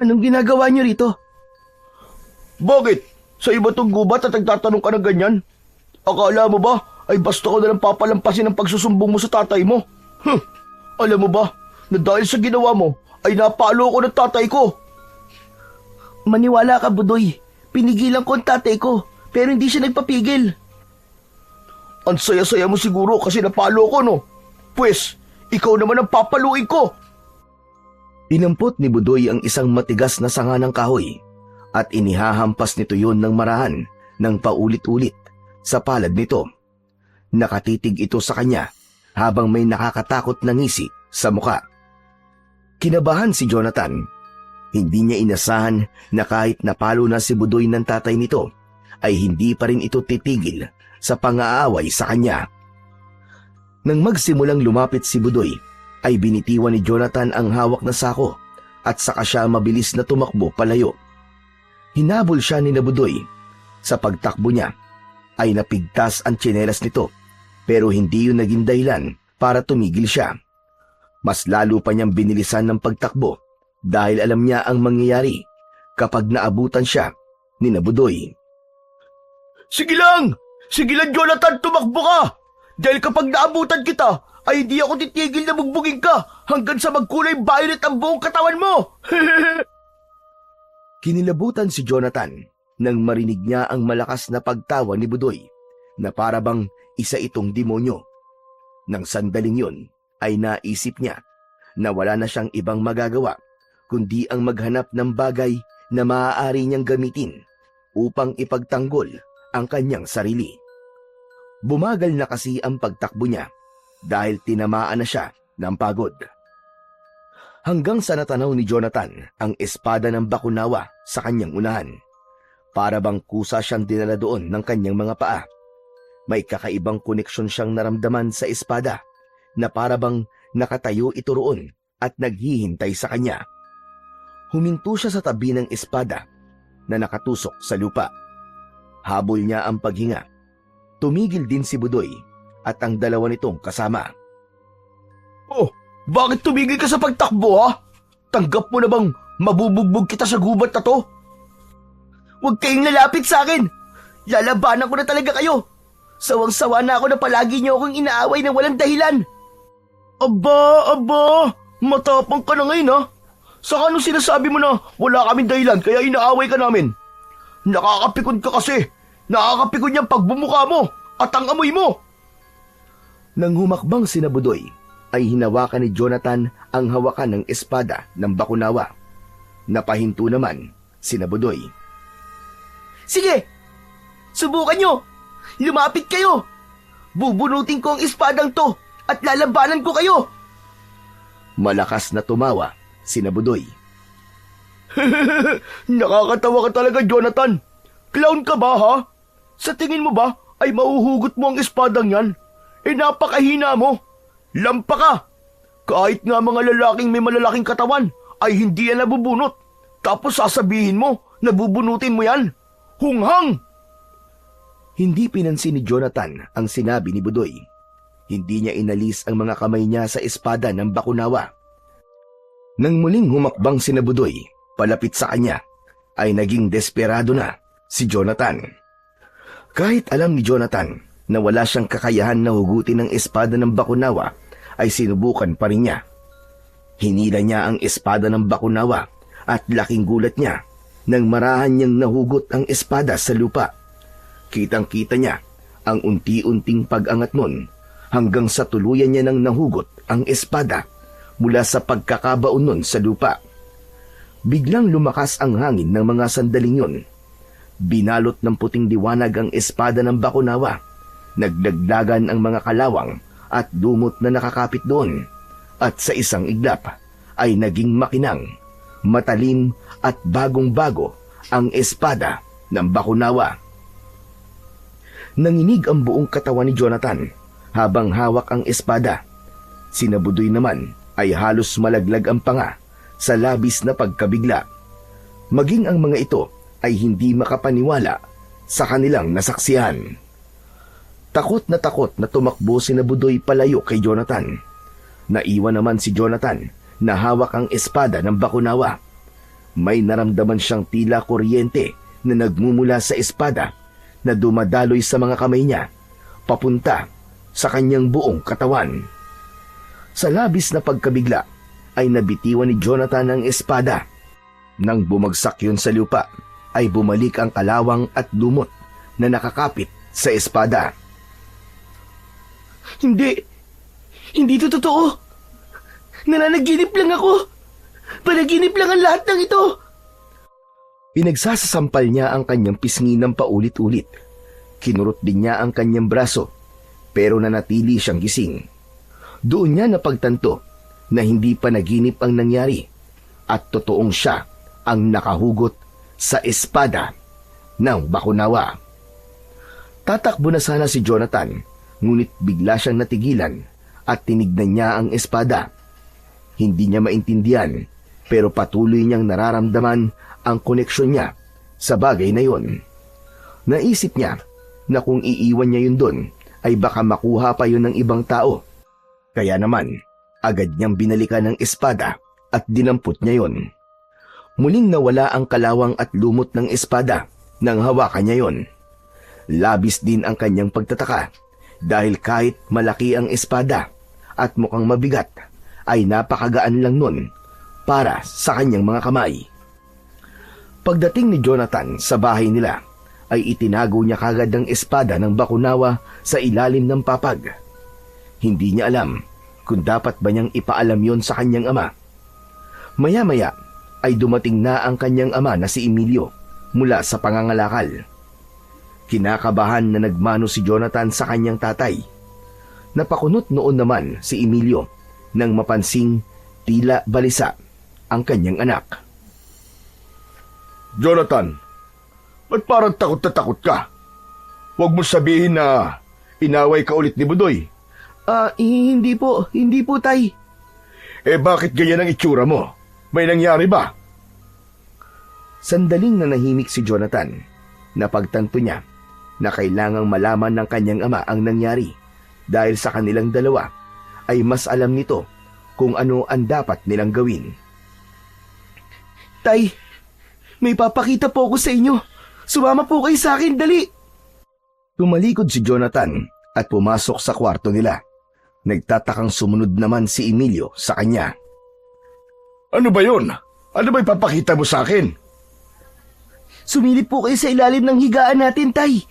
Anong ginagawa niyo rito? Bakit? Sa iba tong gubat at nagtatanong ka ng ganyan? Akala mo ba ay basta ko na lang papalampasin ang pagsusumbong mo sa tatay mo? Alam mo ba na dahil sa ginawa mo ay napalo ko ng tatay ko? Maniwala ka, Budoy. Pinigilan ko ang tatay ko, pero hindi siya nagpapigil. Ang saya-saya mo siguro kasi napalo ko, no? Pwes, ikaw naman ang papaluin ko. Pinampot ni Budoy ang isang matigas na sanga ng kahoy at inihahampas nito yon ng marahan ng paulit-ulit sa palad nito. Nakatitig ito sa kanya habang may nakakatakot na ngisi sa muka. Kinabahan si Jonathan. Hindi niya inasahan na kahit napalo na si Budoy ng tatay nito, ay hindi pa rin ito titigil sa pang-aaway sa kanya. Nang magsimulang lumapit si Budoy, ay binitiwan ni Jonathan ang hawak na sako at saka siya mabilis na tumakbo palayo. Hinabol siya ni Budoy. Sa pagtakbo niya, ay napigtas ang tsinelas nito, pero hindi yun naging dahilan para tumigil siya. Mas lalo pa niyang binilisan ng pagtakbo dahil alam niya ang mangyayari kapag naabutan siya ni Budoy. Sige lang! Sige lang, Jonathan, tumakbo ka! Dahil kapag naabutan kita, ay hindi ako titigil na bugbugin ka hanggang sa magkulay violet ang buong katawan mo! Kinilabutan si Jonathan nang marinig niya ang malakas na pagtawa ni Budoy na para bang isa itong demonyo. Nang sandaling yon ay naisip niya na wala na siyang ibang magagawa kundi ang maghanap ng bagay na maaari niyang gamitin upang ipagtanggol ang kanyang sarili. Bumagal na kasi ang pagtakbo niya dahil tinamaan na siya ng pagod. Hanggang sa natanaw ni Jonathan ang espada ng bakunawa sa kanyang unahan. Para bang kusa siyang dinala doon ng kanyang mga paa. May kakaibang koneksyon siyang naramdaman sa espada na para bang nakatayo ito roon at naghihintay sa kanya. Huminto siya sa tabi ng espada na nakatusok sa lupa. Habol niya ang paghinga. Tumigil din si Budoy at ang 2 nitong kasama. Oh, bakit tumigil ka sa pagtakbo, ha? Tanggap mo na bang mabubugbog kita sa gubat na to? Huwag kayong lalapit sa akin. Lalabanan ko na talaga kayo. Sawang-sawa na ako na palagi niyo akong inaaway na walang dahilan. Aba, matapang ka na ngayon, ha? Saka anong sinasabi mo na wala kaming dahilan kaya inaaway ka namin? Nakakapikon ka kasi. Nakakapikon niyang pagbumuka mo at ang amoy mo. Nang humakbang si Budoy, ay hinawakan ni Jonathan ang hawakan ng espada ng bakunawa. Napahinto naman si Budoy. Sige, subukan nyo. Lumapit kayo. Bubunutin ko ang espadang to at lalabanan ko kayo. Malakas na tumawa si Budoy. Nakakatawa ka talaga, Jonathan. Clown ka ba, ha? Sa tingin mo ba ay mauhugot mo ang espadang yan? Napakahina mo. Lampa ka. Kahit nga mga lalaking may malalaking katawan ay hindi yan nabubunot. Tapos sasabihin mo, nabubunutin mo yan? Hunghang! Hindi pinansin ni Jonathan ang sinabi ni Budoy. Hindi niya inalis ang mga kamay niya sa espada ng bakunawa. Nang muling humakbang si Budoy palapit sa kanya, ay naging desperado na si Jonathan. Kahit alam ni Jonathan na wala siyang kakayahan na hugutin ang espada ng bakunawa, ay sinubukan pa rin niya. Hinila niya ang espada ng bakunawa at laking gulat niya nang marahan niyang nahugot ang espada sa lupa. Kitang-kita niya ang unti-unting pag-angat nun hanggang sa tuluyan niya nang nahugot ang espada mula sa pagkakabaon nun sa lupa. Biglang lumakas ang hangin ng mga sandaling yun. Binalot ng puting liwanag ang espada ng bakunawa. Nagdagdagan ang mga kalawang at lumot na nakakapit doon. At sa isang iglap ay naging makinang, matalim at bagong-bago ang espada ng bakunawa. Nanginig ang buong katawan ni Jonathan habang hawak ang espada. Si Budoy naman ay halos malaglag ang panga sa labis na pagkabigla. Maging ang mga ito ay hindi makapaniwala sa kanilang nasaksihan. Takot na tumakbo si Budoy palayo kay Jonathan. Naiwan naman si Jonathan na hawak ang espada ng bakunawa. May naramdaman siyang tila kuryente na nagmumula sa espada na dumadaloy sa mga kamay niya papunta sa kanyang buong katawan. Sa labis na pagkabigla ay nabitiwan ni Jonathan ang espada. Nang bumagsak yun sa lupa ay bumalik ang kalawang at lumot na nakakapit sa espada. Hindi to totoo. Nananaginip lang ako. Panaginip lang ang lahat ng ito. Pinagsasasampal niya ang kanyang pisngi ng paulit-ulit. Kinurot din niya ang kanyang braso, pero nanatili siyang gising. Doon niya napagtanto na hindi panaginip ang nangyari at totoong siya ang nakahugot sa espada ng bakunawa. Tatakbo na sana si Jonathan, ngunit bigla siyang natigilan at tinignan niya ang espada. Hindi niya maintindihan, pero patuloy niyang nararamdaman ang koneksyon niya sa bagay na yon. Naisip niya na kung iiwan niya yun doon, ay baka makuha pa yun ng ibang tao. Kaya naman, agad niyang binalikan ang espada at dinampot niya yon. Muling nawala ang kalawang at lumot ng espada nang hawakan niya yon. Labis din ang kanyang pagtataka dahil kahit malaki ang espada at mukhang mabigat, ay napakagaan lang nun para sa kanyang mga kamay. Pagdating ni Jonathan sa bahay nila, ay itinago niya kagad ang espada ng bakunawa sa ilalim ng papag. Hindi niya alam kung dapat ba niyang ipaalam yon sa kanyang ama. Maya-maya ay dumating na ang kanyang ama na si Emilio mula sa pangangalakal. Kinakabahan na nagmano si Jonathan sa kanyang tatay. Napakunot noon naman si Emilio nang mapansing tila balisa ang kanyang anak. Jonathan, ba't parang takot na takot ka? Huwag mo sabihin na inaway ka ulit ni Budoy. Hindi po, tay. Eh bakit ganyan ang itsura mo? May nangyari ba? Sandaling nanahimik si Jonathan. Napagtanto niya na kailangang malaman ng kanyang ama ang nangyari dahil sa kanilang dalawa ay mas alam nito kung ano ang dapat nilang gawin. Tay, may papakita po ako sa inyo. Sumama po kayo sa akin, dali. Tumalikod si Jonathan at pumasok sa kwarto nila. Nagtatakang sumunod naman si Emilio sa kanya. Ano ba yun? Ano ba ipapakita mo sa akin? Sumilip po kayo sa ilalim ng higaan natin, tay.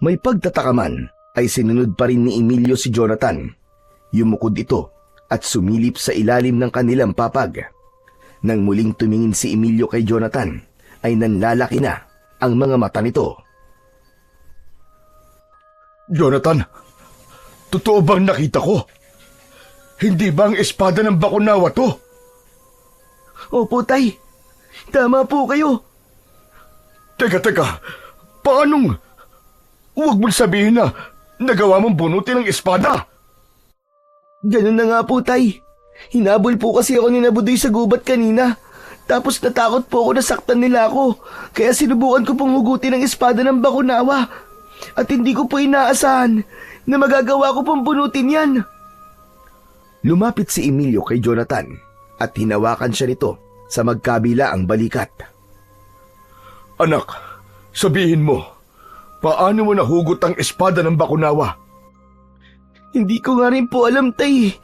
May pagtataka man ay sinunod pa rin ni Emilio si Jonathan. Yumukod ito at sumilip sa ilalim ng kanilang papag. Nang muling tumingin si Emilio kay Jonathan, ay nanlalaki na ang mga mata nito. Jonathan, totoo bang nakita ko? Hindi ba ang espada ng bakunawa to? Opo, tay. Tama po kayo. Teka, paanong? Huwag mong sabihin na nagawa mong bunutin ang espada. Ganun na nga po, tay. Hinabol po kasi ako ni Budoy sa gubat kanina. Tapos natakot po ako na saktan nila ako. Kaya sinubukan ko pong hugutin ang espada ng Bakunawa. At hindi ko po inaasahan na magagawa ko pong bunutin yan. Lumapit si Emilio kay Jonathan at hinawakan siya nito sa magkabila ang balikat. Anak, sabihin mo, paano mo nahugot ang espada ng Bakunawa? Hindi ko nga rin po alam, tay.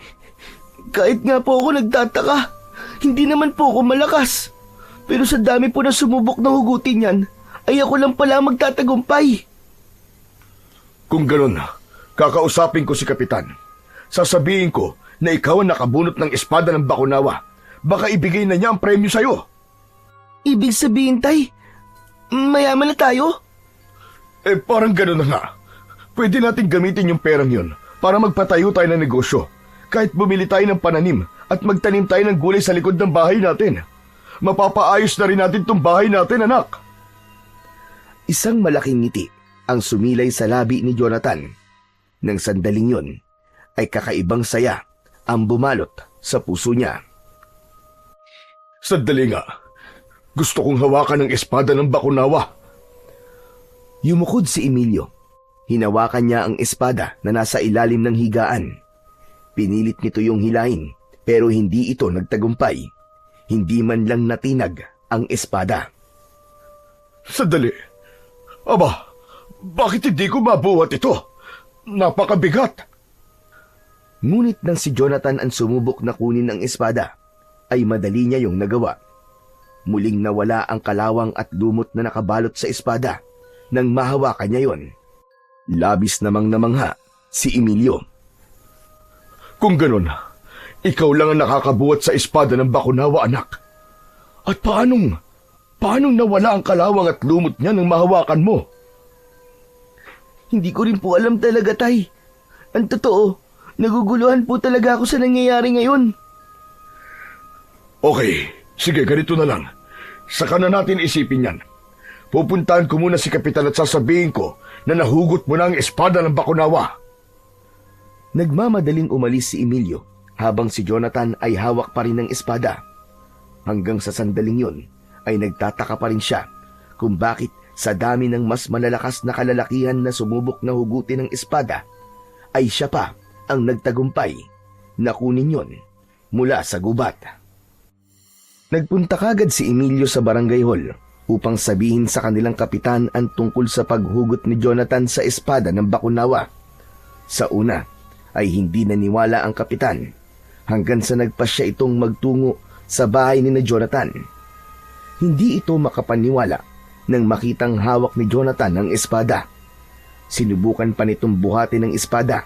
Kahit nga po ako nagtataka, hindi naman po ako malakas. Pero sa dami po na sumubok na hugutin yan, ay ako lang pala ang magtatagumpay. Kung ganun, kakausapin ko si Kapitan. Sasabihin ko na ikaw ang nakabunot ng espada ng Bakunawa. Baka ibigay na niya ang premyo sa'yo. Ibig sabihin, tay, mayaman na tayo? Parang ganun na nga. Pwede natin gamitin yung perang yun para magpatayo tayo ng negosyo. Kahit bumili tayo ng pananim at magtanim tayo ng gulay sa likod ng bahay natin. Mapapaayos na rin natin tong bahay natin, anak. Isang malaking ngiti ang sumilay sa labi ni Jonathan. Nang sandaling yun, ay kakaibang saya ang bumalot sa puso niya. Sandali nga. Gusto kong hawakan ang espada ng Bakunawa. Yumukod si Emilio. Hinawakan niya ang espada na nasa ilalim ng higaan. Pinilit nito yung hilain, pero hindi ito nagtagumpay. Hindi man lang natinag ang espada. Sandali. Aba, bakit hindi ko mabuhat ito? Napakabigat. Ngunit nang si Jonathan ang sumubok na kunin ang espada, ay madali niya yung nagawa. Muling nawala ang kalawang at lumot na nakabalot sa espada nang mahawakan niya yon. Labis namang namangha si Emilio. Kung ganun, ikaw lang ang nakakabuhat sa espada ng Bakunawa, anak. At paanong nawala ang kalawang at lumot niya nang mahawakan mo? Hindi ko rin po alam talaga, tay. Ang totoo, naguguluhan po talaga ako sa nangyayari ngayon. Okay, sige, ganito na lang. Saka na natin isipin yan. Pupuntahan ko muna si Kapitan at sasabihin ko na nahugot mo na ang espada ng Bakunawa. Nagmamadaling umalis si Emilio habang si Jonathan ay hawak pa rin ng espada. Hanggang sa sandaling yun ay nagtataka pa rin siya kung bakit sa dami ng mas malalakas na kalalakihan na sumubok na hugutin ng espada, ay siya pa ang nagtagumpay na kunin yon mula sa gubat. Nagpunta kagad si Emilio sa barangay hall upang sabihin sa kanilang kapitan ang tungkol sa paghugot ni Jonathan sa espada ng Bakunawa. Sa una ay hindi naniwala ang kapitan hanggang sa nagpasya itong magtungo sa bahay ni Jonathan. Hindi ito makapaniwala nang makitang hawak ni Jonathan ang espada. Sinubukan pa nitong buhatin ng espada,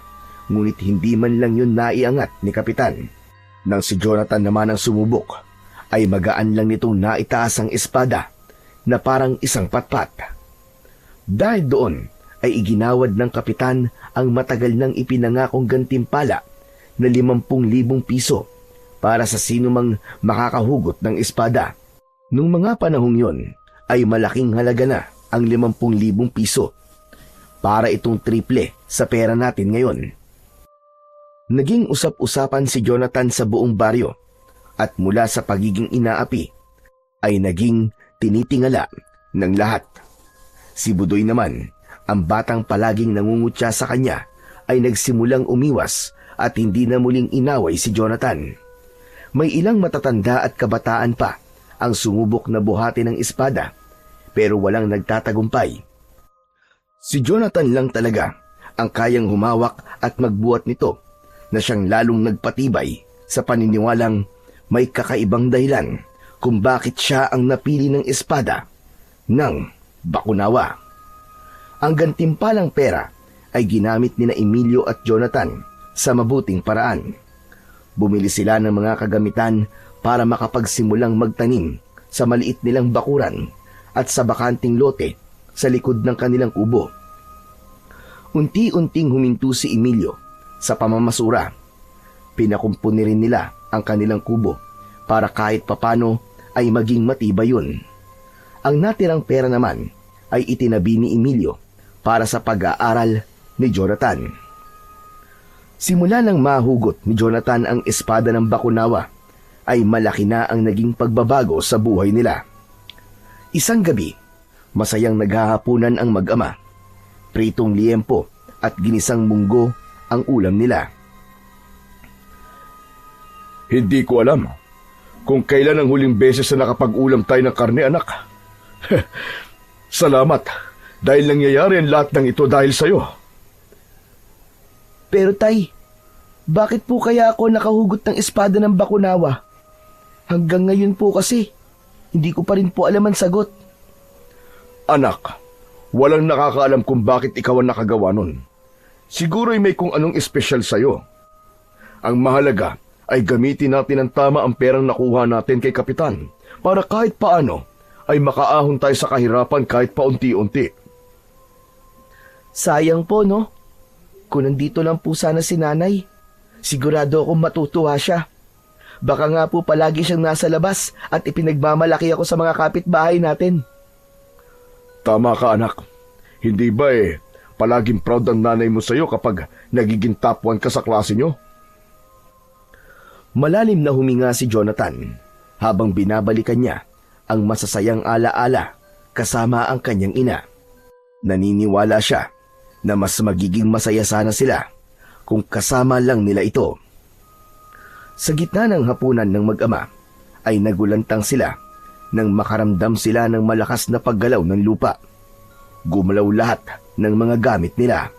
ngunit hindi man lang yun naiangat ni kapitan. Nang si Jonathan naman ang sumubok, ay magaan lang nitong naitaas ang espada na parang isang patpat. Dahil doon ay iginawad ng kapitan ang matagal nang ipinangakong gantimpala na 50,000 piso para sa sinumang makakahugot ng espada. Nung mga panahong yon, ay malaking halaga na ang 50,000 piso. Para itong triple sa pera natin ngayon. Naging usap-usapan si Jonathan sa buong baryo at mula sa pagiging inaapi ay naging tinitingala ng lahat. Si Budoy naman, ang batang palaging nangungutya sa kanya, ay nagsimulang umiwas at hindi na muling inaway si Jonathan. May ilang matatanda at kabataan pa ang sumubok na buhati ng espada, pero walang nagtatagumpay. Si Jonathan lang talaga ang kayang humawak at magbuhat nito, na siyang lalong nagpatibay sa paniniwalang may kakaibang dahilan kung bakit siya ang napili ng espada ng Bakunawa. Ang gantimpalang pera ay ginamit nina Emilio at Jonathan sa mabuting paraan. Bumili sila ng mga kagamitan para makapagsimulang magtanim sa maliit nilang bakuran at sa bakanting lote sa likod ng kanilang kubo. Unti-unting huminto si Emilio sa pamamasura. Pinakumpuni rin nila ang kanilang kubo para kahit papano ay maging matibay yun. Ang natirang pera naman ay itinabi ni Emilio para sa pag-aaral ni Jonathan. Simula nang mahugot ni Jonathan ang espada ng Bakunawa, ay malaki na ang naging pagbabago sa buhay nila. Isang gabi, masayang naghahapunan ang mag-ama. Pritong liempo at ginisang munggo ang ulam nila. Hindi ko alam kung kailan ang huling beses na nakapag-ulam tayo ng karne, anak. Salamat, dahil nangyayari ang lahat ng ito dahil sa'yo. Pero tay, bakit po kaya ako nakahugot ng espada ng Bakunawa? Hanggang ngayon po kasi, hindi ko pa rin po alam ang sagot. Anak, walang nakakaalam kung bakit ikaw ang nakagawa nun. Siguro'y may kung anong espesyal sa'yo. Ang mahalaga ay gamitin natin ang tama ang perang nakuha natin kay Kapitan para kahit paano ay makaahon tayo sa kahirapan kahit paunti-unti. Sayang po, no? Kung nandito lang po sana si nanay, sigurado akong matutuwa siya. Baka nga po palagi siyang nasa labas at ipinagmamalaki ako sa mga kapitbahay natin. Tama ka, anak. Hindi ba palaging proud ang nanay mo sa'yo kapag nagiging top 1 ka sa klase nyo? Malalim na huminga si Jonathan habang binabalikan niya ang masasayang alaala kasama ang kanyang ina. Naniniwala siya na mas magiging masaya sana sila kung kasama lang nila ito. Sa gitna ng hapunan ng mag-ama ay nagulantang sila nang makaramdam sila ng malakas na paggalaw ng lupa. Gumalaw lahat ng mga gamit nila.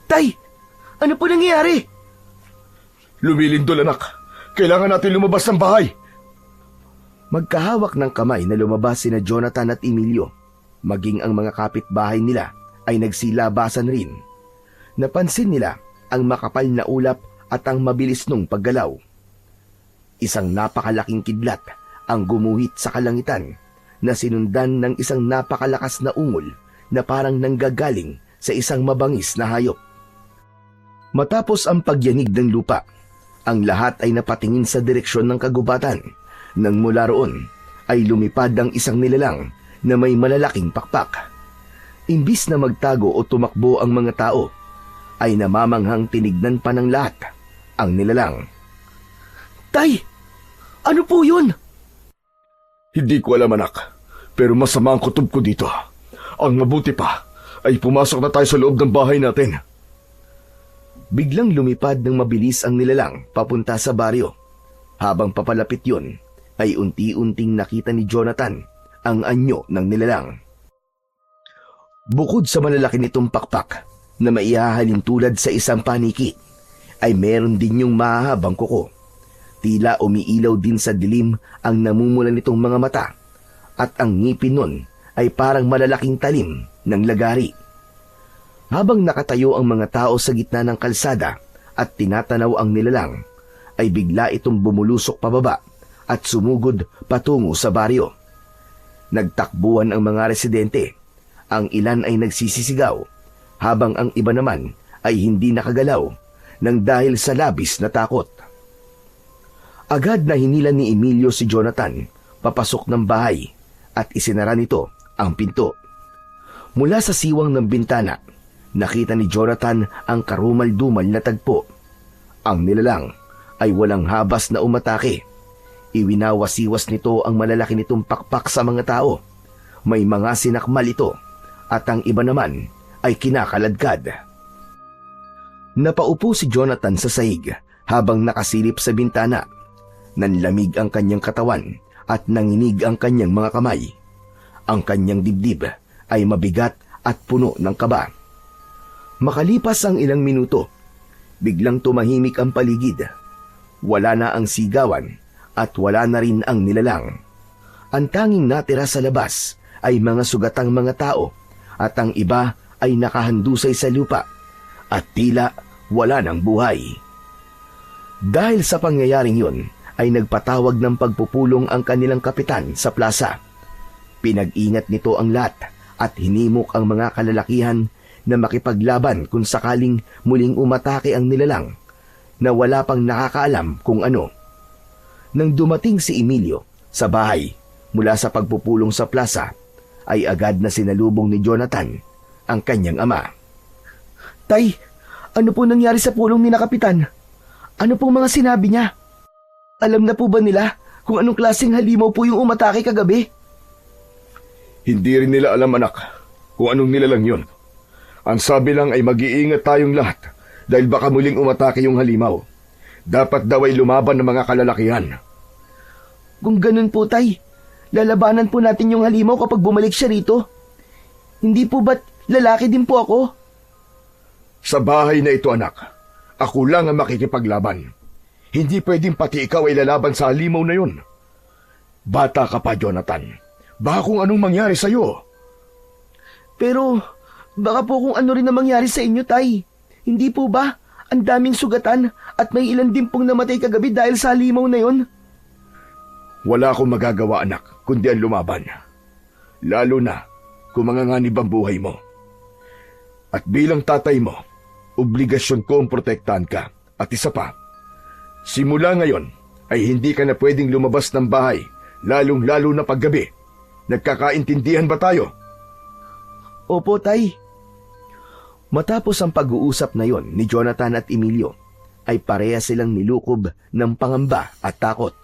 Tay, ano po nangyayari? Lumilindol, anak. Kailangan natin lumabas ng bahay. Magkahawak ng kamay na lumabas sina Jonathan at Emilio. Maging ang mga kapitbahay nila ay nagsilabasan rin. Napansin nila ang makapal na ulap at ang mabilis nung paggalaw. Isang napakalaking kidlat ang gumuhit sa kalangitan na sinundan ng isang napakalakas na ungol na parang nanggagaling sa isang mabangis na hayop. Matapos ang pagyanig ng lupa, ang lahat ay napatingin sa direksyon ng kagubatan. Nang mula roon ay lumipad ang isang nilalang na may malalaking pakpak. Imbis na magtago o tumakbo ang mga tao, ay namamanghang tinignan pa ng lahat ang nilalang. Tay, ano po yun? Hindi ko alam, anak. Pero masama ang kutob ko dito. Ang mabuti pa ay pumasok na tayo sa loob ng bahay natin. Biglang lumipad ng mabilis ang nilalang papunta sa baryo. Habang papalapit yun, ay unti-unting nakita ni Jonathan ang anyo ng nilalang. Bukod sa malalaki nitong pakpak na maihahalin tulad sa isang paniki, ay meron din yung mahahabang kuko. Tila umiilaw din sa dilim ang namumula nitong mga mata at ang ngipin nun ay parang malalaking talim ng lagari. Habang nakatayo ang mga tao sa gitna ng kalsada at tinatanaw ang nilalang, ay bigla itong bumulusok pababa at sumugod patungo sa baryo. Nagtakbuhan ang mga residente. Ang ilan ay nagsisisigaw, habang ang iba naman ay hindi nakagalaw nang dahil sa labis na takot. Agad na hinilan ni Emilio si Jonathan papasok ng bahay at isinara nito ang pinto. Mula sa siwang ng bintana, nakita ni Jonathan ang karumal-dumal na tagpo. Ang nilalang ay walang habas na umatake. Iwinawasiwas nito ang malalaki nitong pakpak sa mga tao. May mga sinakmal ito at ang iba naman ay kinakaladkad. Napaupo si Jonathan sa sahig habang nakasilip sa bintana. Nanlamig ang kanyang katawan at nanginig ang kanyang mga kamay. Ang kanyang dibdib ay mabigat at puno ng kaba. Makalipas ang ilang minuto, biglang tumahimik ang paligid. Wala na ang sigawan at wala na rin ang nilalang. Ang tanging natira sa labas ay mga sugatang mga tao at ang iba ay nakahandusay sa lupa at tila wala ng buhay. Dahil sa pangyayaring yun, ay nagpatawag ng pagpupulong ang kanilang kapitan sa plaza. Pinag-ingat nito ang lahat at hinimok ang mga kalalakihan na makipaglaban kung sakaling muling umatake ang nilalang na wala pang nakakaalam kung ano. Nang dumating si Emilio sa bahay mula sa pagpupulong sa plaza, ay agad na sinalubong ni Jonathan ang kanyang ama. Tay, ano po nangyari sa pulong ni na kapitan? Ano pong mga sinabi niya? Alam na po ba nila kung anong klaseng halimaw po yung umatake kagabi? Hindi rin nila alam, anak, kung anong nilalang yun. Ang sabi lang ay mag-iingat tayong lahat dahil baka muling umatake yung halimaw. Dapat daw ay lumaban ng mga kalalakihan. Kung ganun po, Tay, lalabanan po natin yung halimaw kapag bumalik siya rito. Hindi po ba't lalaki din po ako? Sa bahay na ito, anak, ako lang ang makikipaglaban. Hindi pwedeng pati ikaw ay lalaban sa halimaw na yun. Bata ka pa, Jonathan. Baka kung anong mangyari sa'yo. Pero baka po kung ano rin na mangyari sa inyo, Tay. Hindi po ba? Ang daming sugatan at may ilan din pong namatay kagabi dahil sa halimaw na yon. Wala akong magagawa, anak, kundi ang lumaban. Lalo na kung manganganib ang buhay mo. At bilang tatay mo, obligasyon ko ang protektahan ka. At isa pa, simula ngayon ay hindi ka na pwedeng lumabas ng bahay, lalong-lalo na paggabi. Nagkakaintindihan ba tayo? Opo, Tay. Matapos ang pag-uusap na yon ni Jonathan at Emilio, ay pareha silang nilukob ng pangamba at takot.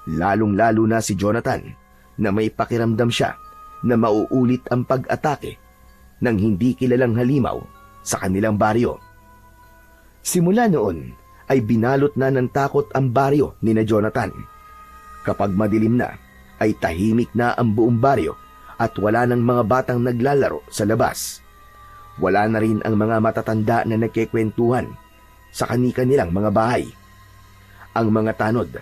Lalong-lalo na si Jonathan na may pakiramdam siya na mauulit ang pag-atake ng hindi kilalang halimaw sa kanilang baryo. Simula noon ay binalot na ng takot ang baryo ni na Jonathan. Kapag madilim na, ay tahimik na ang buong baryo at wala ng mga batang naglalaro sa labas. Wala na rin ang mga matatanda na nagkikwentuhan sa kani-kanilang mga bahay. Ang mga tanod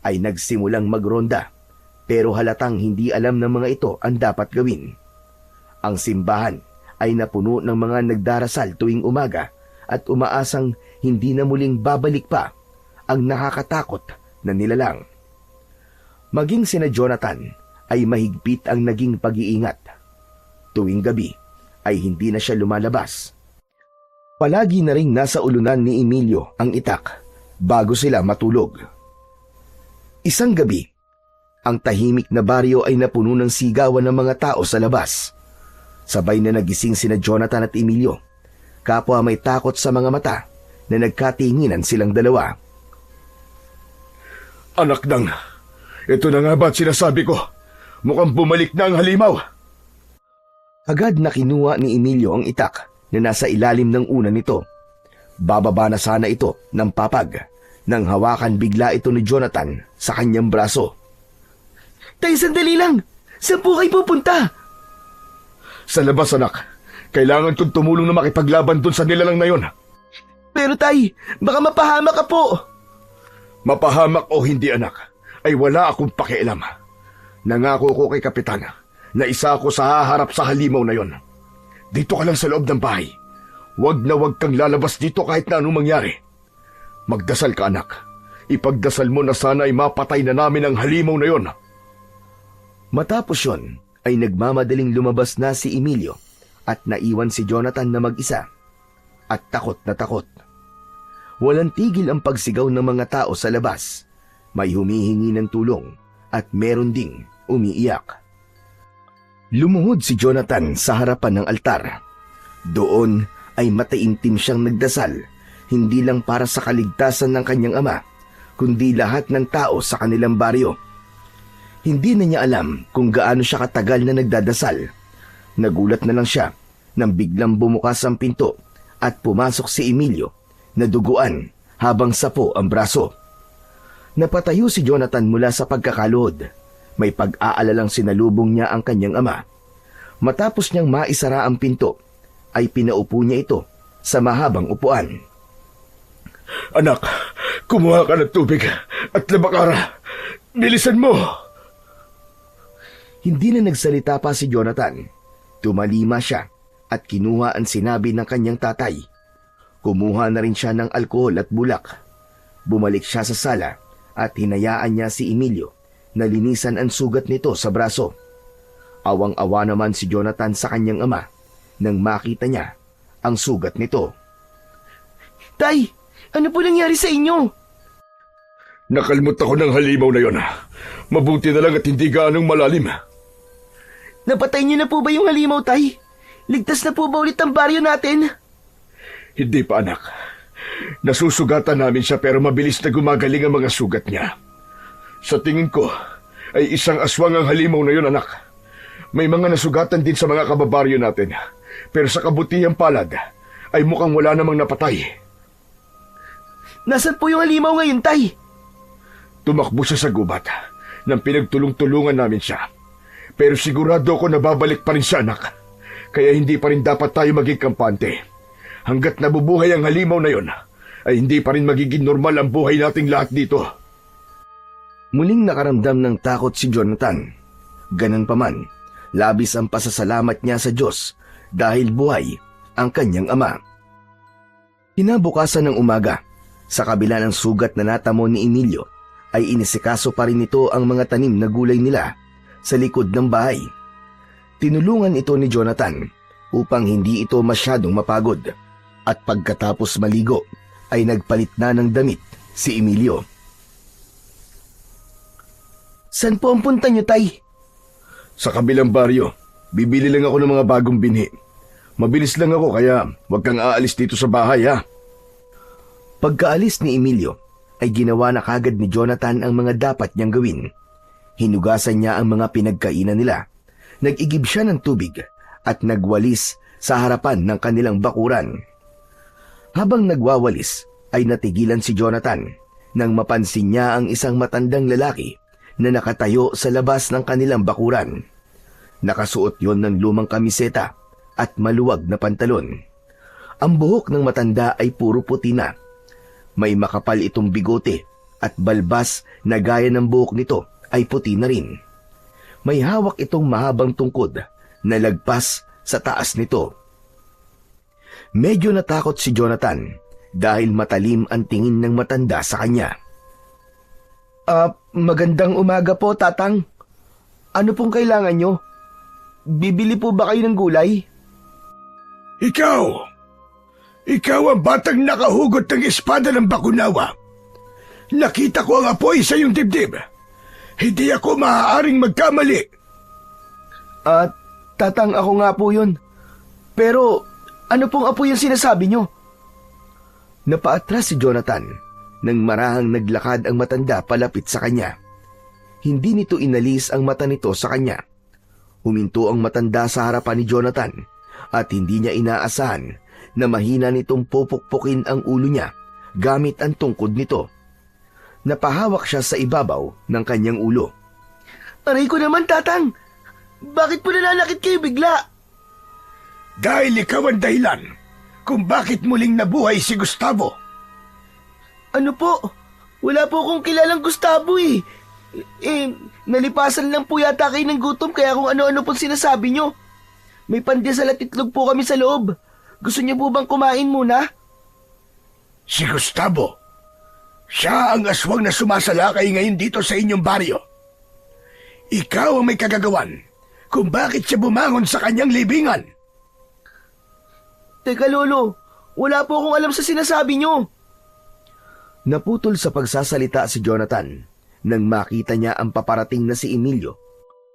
ay nagsimulang magronda pero halatang hindi alam ng mga ito ang dapat gawin. Ang simbahan ay napuno ng mga nagdarasal tuwing umaga at umaasang hindi na muling babalik pa ang nakakatakot na nilalang. Maging sina Jonathan ay mahigpit ang naging pag-iingat. Tuwing gabi ay hindi na siya lumalabas. Palagi na ring nasa ulunan ni Emilio ang itak bago sila matulog. Isang gabi, ang tahimik na baryo ay napuno ng sigawan ng mga tao sa labas. Sabay na nagising sina Jonathan at Emilio. Kapwa may takot sa mga mata na nagkatinginan silang dalawa. Anak nang, ito na nga ba at sinasabi ko? Mukhang bumalik na ang halimaw. Agad na kinuha ni Emilio ang itak na nasa ilalim ng una nito. Bababa na sana ito ng papag nang hawakan bigla ito ni Jonathan sa kanyang braso. Tay, sandali lang! Saan po kayo pupunta? Sa labas, anak. Kailangan kong tumulong na makipaglaban dun sa nilalang na yon. Pero Tay, baka mapahamak ka po. Mapahamak o hindi, anak, ay wala akong pakialam. Nangako ko kay Kapitan na isa ako sa haharap sa halimaw na yon. Dito ka lang sa loob ng bahay. Huwag na huwag kang lalabas dito kahit na anong mangyari. Magdasal ka, anak. Ipagdasal mo na sana ay mapatay na namin ang halimaw na yon. Matapos yon, ay nagmamadaling lumabas na si Emilio at naiwan si Jonathan na mag-isa at takot na takot. Walang tigil ang pagsigaw ng mga tao sa labas. May humihingi ng tulong at meron ding umiiyak. Lumuhod si Jonathan sa harapan ng altar. Doon ay mataimtim siyang nagdasal, hindi lang para sa kaligtasan ng kanyang ama, kundi lahat ng tao sa kanilang baryo. Hindi na niya alam kung gaano siya katagal na nagdadasal. Nagulat na lang siya nang biglang bumukas ang pinto at pumasok si Emilio na duguan habang sapo ang braso. Napatayo si Jonathan mula sa pagkakaluhod. May pag-aalalang sinalubong niya ang kanyang ama. Matapos niyang maisara ang pinto, ay pinaupo niya ito sa mahabang upuan. Anak, kumuha ka ng tubig at labakara. Bilisan mo! Hindi na nagsalita pa si Jonathan. Tumalima siya at kinuha ang sinabi ng kanyang tatay. Kumuha na rin siya ng alkohol at bulak. Bumalik siya sa sala at hinayaan niya si Emilio na linisan ang sugat nito sa braso. Awang-awa naman si Jonathan sa kanyang ama nang makita niya ang sugat nito. Tay, ano po nangyari sa inyo? Nakalmot ako ng halimaw na yon. Mabuti na lang at hindi gaanong malalim. Napatay niyo na po ba yung halimaw, Tay? Ligtas na po ba ulit ang baryo natin? Hindi pa, anak. Nasusugatan namin siya pero mabilis na gumagaling ang mga sugat niya. Sa tingin ko, ay isang aswang ang halimaw na yun, anak. May mga nasugatan din sa mga kababaryo natin. Pero sa kabutihang palad, ay mukhang wala namang napatay. Nasaan po yung halimaw ngayon, Tay? Tumakbo siya sa gubat nang pinagtulong-tulungan namin siya. Pero sigurado ko na babalik pa rin siya, anak. Kaya hindi pa rin dapat tayo maging kampante. Hanggat nabubuhay ang halimaw na yon, ay hindi pa rin magiging normal ang buhay nating lahat dito. Muling nakaramdam ng takot si Jonathan. Ganun pa man, labis ang pasasalamat niya sa Diyos dahil buhay ang kanyang ama. Kinabukasan ng umaga, sa kabila ng sugat na natamo ni Emilio, ay inisikaso pa rin nito ang mga tanim na gulay nila sa likod ng bahay. Tinulungan ito ni Jonathan upang hindi ito masyadong mapagod, at pagkatapos maligo ay nagpalit na ng damit si Emilio. Saan po ang punta niyo, Tay? Sa kabilang baryo, bibili lang ako ng mga bagong binhi. Mabilis lang ako kaya huwag kang aalis dito sa bahay, ha? Pagkaalis ni Emilio, ay ginawa na kagad ni Jonathan ang mga dapat niyang gawin. Hinugasan niya ang mga pinagkainan nila, nag-igib siya ng tubig at nagwalis sa harapan ng kanilang bakuran. Habang nagwawalis, ay natigilan si Jonathan nang mapansin niya ang isang matandang lalaki na nakatayo sa labas ng kanilang bakuran. Nakasuot yon ng lumang kamiseta at maluwag na pantalon. Ang buhok ng matanda ay puro puti na. May makapal itong bigote at balbas na gaya ng buhok nito ay puti na rin. May hawak itong mahabang tungkod na lagpas sa taas nito. Medyo natakot si Jonathan dahil matalim ang tingin ng matanda sa kanya. Magandang umaga po, Tatang. Ano pong kailangan nyo? Bibili po ba kayo ng gulay? Ikaw! Ikaw ang batang nakahugot ng espada ng Bakunawa. Nakita ko ang apoy sa iyong dibdib. Hindi ako maaaring magkamali. Tatang, ako nga po yun. Pero, ano pong apoy yung sinasabi nyo? Napaatras si Jonathan nang marahang naglakad ang matanda palapit sa kanya. Hindi nito inalis ang mata nito sa kanya. Huminto ang matanda sa harapan ni Jonathan at hindi niya inaasahan na mahina nitong pupukpukin ang ulo niya gamit ang tungkod nito. Napahawak siya sa ibabaw ng kanyang ulo. Aray ko naman, Tatang. Bakit po nananakit kayo bigla? Dahil ikaw ang dahilan kung bakit muling nabuhay si Gustavo. Ano po? Wala po akong kilalang Gustavo eh. Nalipasan lang po yata kayo ng gutom kaya kung ano-ano pong sinasabi nyo. May pandesal at itlog po kami sa loob. Gusto niyo po bang kumain muna? Si Gustavo. Siya ang aswang na sumasalakay ngayon dito sa inyong baryo. Ikaw ang may kagagawan kung bakit siya bumangon sa kanyang libingan. Teka, Lolo. Wala po akong alam sa sinasabi nyo. Naputol sa pagsasalita si Jonathan nang makita niya ang paparating na si Emilio.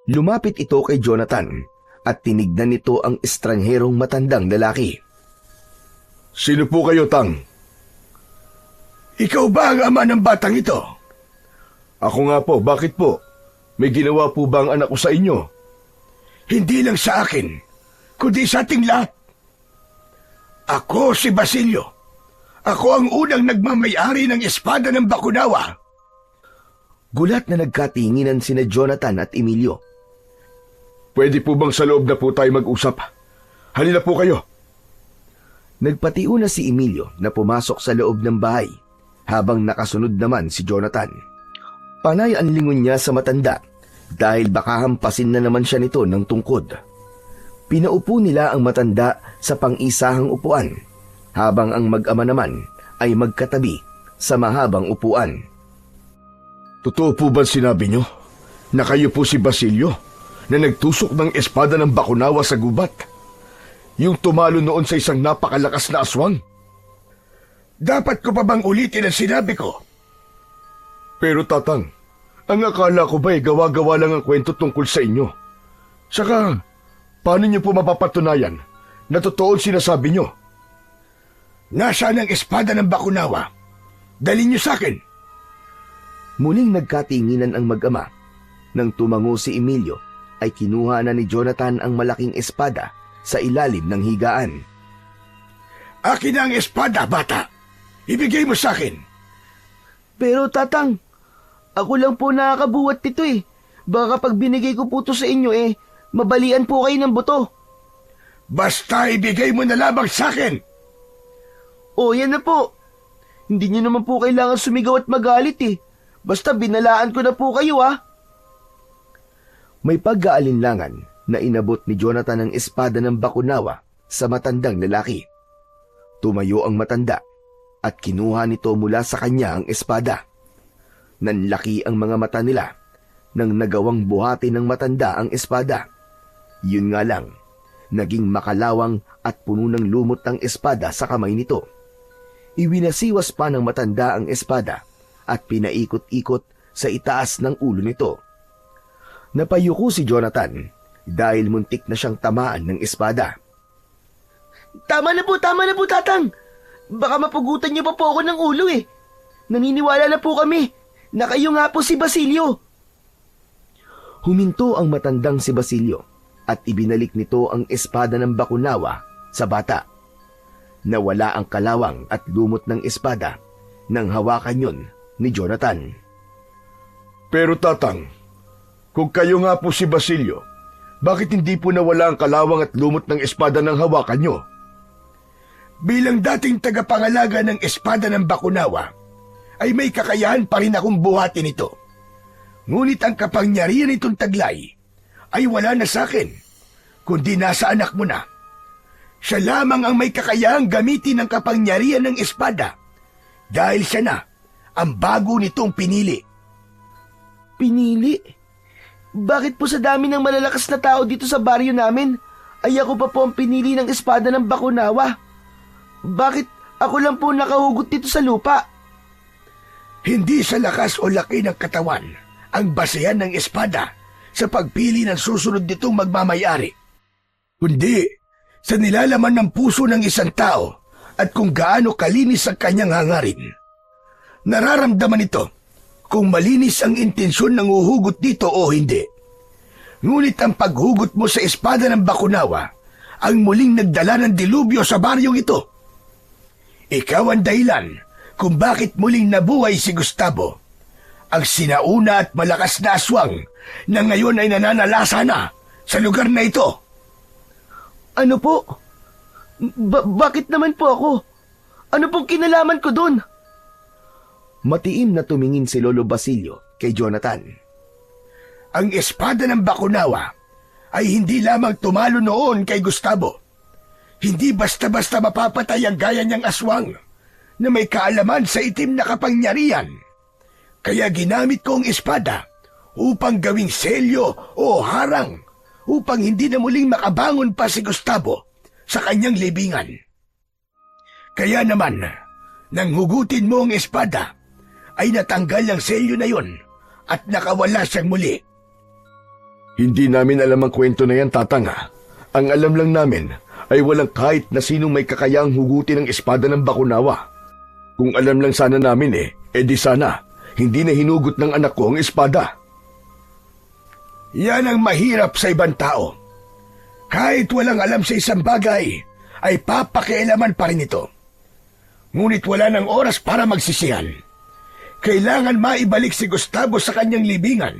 Lumapit ito kay Jonathan at tinignan nito ang estrangherong matandang lalaki. Sino po kayo, Tang? Ikaw ba ang ama ng batang ito? Ako nga po, bakit po? May ginawa po ba ang anak ko sa inyo? Hindi lang sa akin, kundi sa ating lahat. Ako si Basilio. Ako ang unang nagmamayari ng espada ng Bakunawa. Gulat na nagkatinginan sina Jonathan at Emilio. Pwede po bang sa loob na po tayo mag-usap? Halina po kayo. Nagpatiuna si Emilio na pumasok sa loob ng bahay habang nakasunod naman si Jonathan. Panay ang lingon niya sa matanda dahil baka hampasin na naman siya nito ng tungkod. Pinaupo nila ang matanda sa pang-isahang upuan habang ang mag-ama naman ay magkatabi sa mahabang upuan. Totoo po ba sinabi nyo na kayo po si Basilio na nagtusok ng espada ng Bakunawa sa gubat? Yung tumalo noon sa isang napakalakas na aswang? Dapat ko pa bang ulitin ang sinabi ko? Pero Tatang, ang akala ko ba ay gawa-gawa lang ang kwento tungkol sa inyo? Saka, paano niyo po mapapatunayan na totoo ang sinasabi nyo? Nasaan ang espada ng Bakunawa? Dalhin niyo sa akin. Muling nagkatinginan ang mag-ama. Nang tumango si Emilio, ay kinuha na ni Jonathan ang malaking espada sa ilalim ng higaan. Akin na ang espada, bata. Ibigay mo sa akin. Pero tatang, ako lang po nakakabuhat nito eh. Baka pag binigay ko po to sa inyo mabalian po kayo ng buto. Basta ibigay mo na lamang sa akin. O yan na po. Hindi niyo naman po kailangan sumigaw at magalit eh. Basta binalaan ko na po kayo May pag-aalinlangan na inabot ni Jonathan ang espada ng bakunawa sa matandang lalaki. Tumayo ang matanda at kinuha nito mula sa kanya ang espada. Nanlaki ang mga mata nila nang nagawang buhati ng matanda ang espada. Yun nga lang, naging makalawang at puno ng lumot ang espada sa kamay nito. Iwinasiwas pa ng matanda ang espada at pinaikot-ikot sa itaas ng ulo nito. Napayuko si Jonathan dahil muntik na siyang tamaan ng espada. Tama na po, tatang. Baka mapugutan niyo pa po ako ng ulo eh. Naniniwala na po kami na kayo nga po si Basilio. Huminto ang matandang si Basilio at ibinalik nito ang espada ng bakunawa sa bata. Nawala ang kalawang at lumot ng espada nang hawakan yun ni Jonathan. Pero tatang, kung kayo nga po si Basilio, bakit hindi po nawala ang kalawang at lumot ng espada ng hawakan nyo? Bilang dating tagapangalaga ng espada ng bakunawa, ay may kakayahan pa rin akong buhatin ito. Ngunit ang kapangyarihan nitong taglay ay wala na sa akin, kundi nasa anak mo na. Siya lamang ang may kakayahang gamitin ang kapangyarihan ng espada dahil siya na ang bago nitong pinili. Pinili? Bakit po sa dami ng malalakas na tao dito sa baryo namin, ay ako pa po ang pinili ng espada ng bakunawa? Bakit ako lang po nakahugot dito sa lupa? Hindi sa lakas o laki ng katawan ang basehan ng espada sa pagpili ng susunod nitong magmamayari, kundi sa nilalaman ng puso ng isang tao at kung gaano kalinis ang kanyang hangarin. Nararamdaman ito kung malinis ang intensyon ng uhugot dito o hindi. Ngunit ang paghugot mo sa espada ng bakunawa ang muling nagdala ng dilubyo sa baryong ito. Ikaw ang dahilan kung bakit muling nabuhay si Gustavo, ang sinauna at malakas na aswang na ngayon ay nananalasa na sa lugar na ito. Ano po? Bakit naman po ako? Ano pong kinalaman ko doon? Matiim na tumingin si Lolo Basilio kay Jonathan. Ang espada ng bakunawa ay hindi lamang tumalo noon kay Gustavo. Hindi basta-basta mapapatay ang gaya niyang aswang na may kaalaman sa itim na kapangyarihan. Kaya ginamit ko ang espada upang gawing selyo o harang upang hindi na muling makabangon pa si Gustavo sa kanyang libingan. Kaya naman, nang hugutin mo ang espada, ay natanggal ang selyo na yon at nakawala siyang muli. Hindi namin alam ang kwento na yan, tatang. Ang alam lang namin ay walang kahit na sinong may kakayang hugutin ang espada ng bakunawa. Kung alam lang sana namin di sana hindi na hinugot ng anak ko ang espada. Yan ang mahirap sa ibang tao. Kahit walang alam sa isang bagay, ay papakialaman pa rin ito. Ngunit wala ng oras para magsisihan. Kailangan maibalik si Gustavo sa kanyang libingan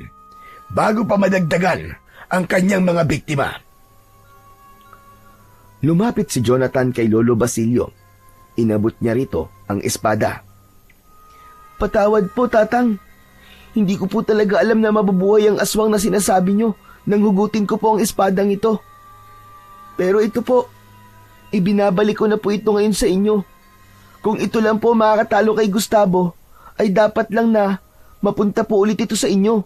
bago pa madagdagan ang kanyang mga biktima. Lumapit si Jonathan kay Lolo Basilio. Inabot niya rito ang espada. Patawad po, tatang. Hindi ko po talaga alam na mabubuhay ang aswang na sinasabi nyo nang hugutin ko po ang espadang ito. Pero ito po, ibinabalik ko na po ito ngayon sa inyo. Kung ito lang po makakatalo kay Gustavo, ay dapat lang na mapunta po ulit ito sa inyo.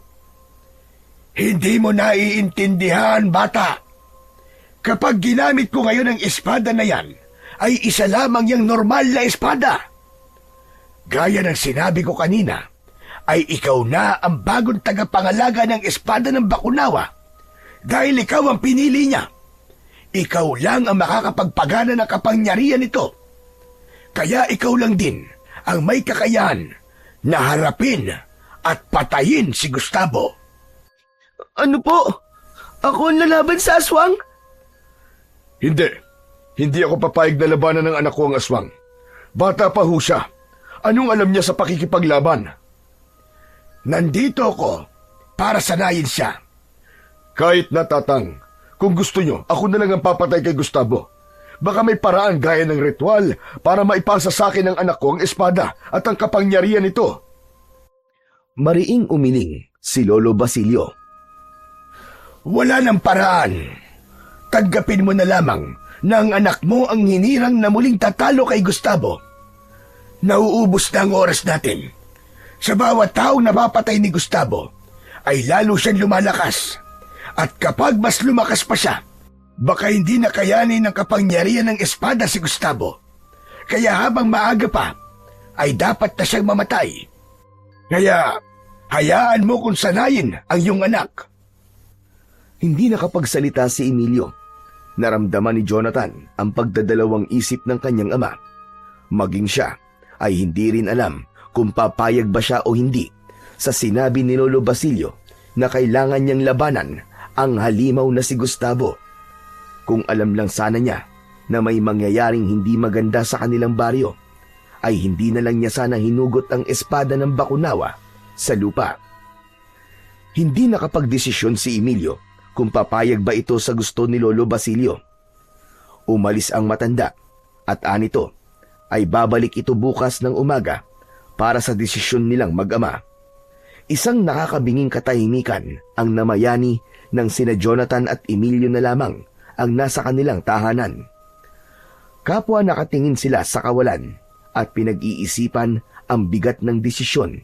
Hindi mo naiintindihan, bata. Kapag ginamit ko ngayon ang espada na yan, ay isa lamang yung normal na espada. Gaya ng sinabi ko kanina, ay ikaw na ang bagong tagapangalaga ng espada ng bakunawa dahil ikaw ang pinili niya. Ikaw lang ang makakapagpagana ng kapangyarihan nito. Kaya ikaw lang din ang may kakayahan na harapin at patayin si Gustavo. Ano po? Ako ang lalaban sa aswang? Hindi. Hindi ako papayag na labanan ng anak ko ang aswang. Bata pa ho siya. Anong alam niya sa pakikipaglaban? Nandito ako para sanayin siya. Kahit na, Tatang, kung gusto nyo, ako na lang ang papatay kay Gustavo. Baka may paraan gaya ng ritual para maipasa sa akin ng anak ko ang espada at ang kapangyarihan nito. Mariing umiling si Lolo Basilio. Wala ng paraan. Tanggapin mo na lamang na ang anak mo ang hinirang na muling tatalo kay Gustavo. Nauubos na ang oras natin. Sa bawat taong napapatay ni Gustavo, ay lalo siyang lumalakas. At kapag mas lumakas pa siya, baka hindi na kayanin ng kapangyarihan ng espada si Gustavo. Kaya habang maaga pa, ay dapat na siyang mamatay. Kaya, hayaan mo kung sanayin ang iyong anak. Hindi nakapagsalita si Emilio. Naramdaman ni Jonathan ang pagdadalawang isip ng kanyang ama. Maging siya ay hindi rin alam kung papayag ba siya o hindi sa sinabi ni Lolo Basilio na kailangan niyang labanan ang halimaw na si Gustavo. Kung alam lang sana niya na may mangyayaring hindi maganda sa kanilang baryo, ay hindi na lang niya sana hinugot ang espada ng Bakunawa sa lupa. Hindi nakapagdesisyon si Emilio kung papayag ba ito sa gusto ni Lolo Basilio. Umalis ang matanda at anito ay babalik ito bukas ng umaga para sa desisyon nilang mag-ama. Isang nakakabinging katahimikan ang namayani ng sina Jonathan at Emilio na lamang ang nasa kanilang tahanan. Kapwa nakatingin sila sa kawalan at pinag-iisipan ang bigat ng desisyon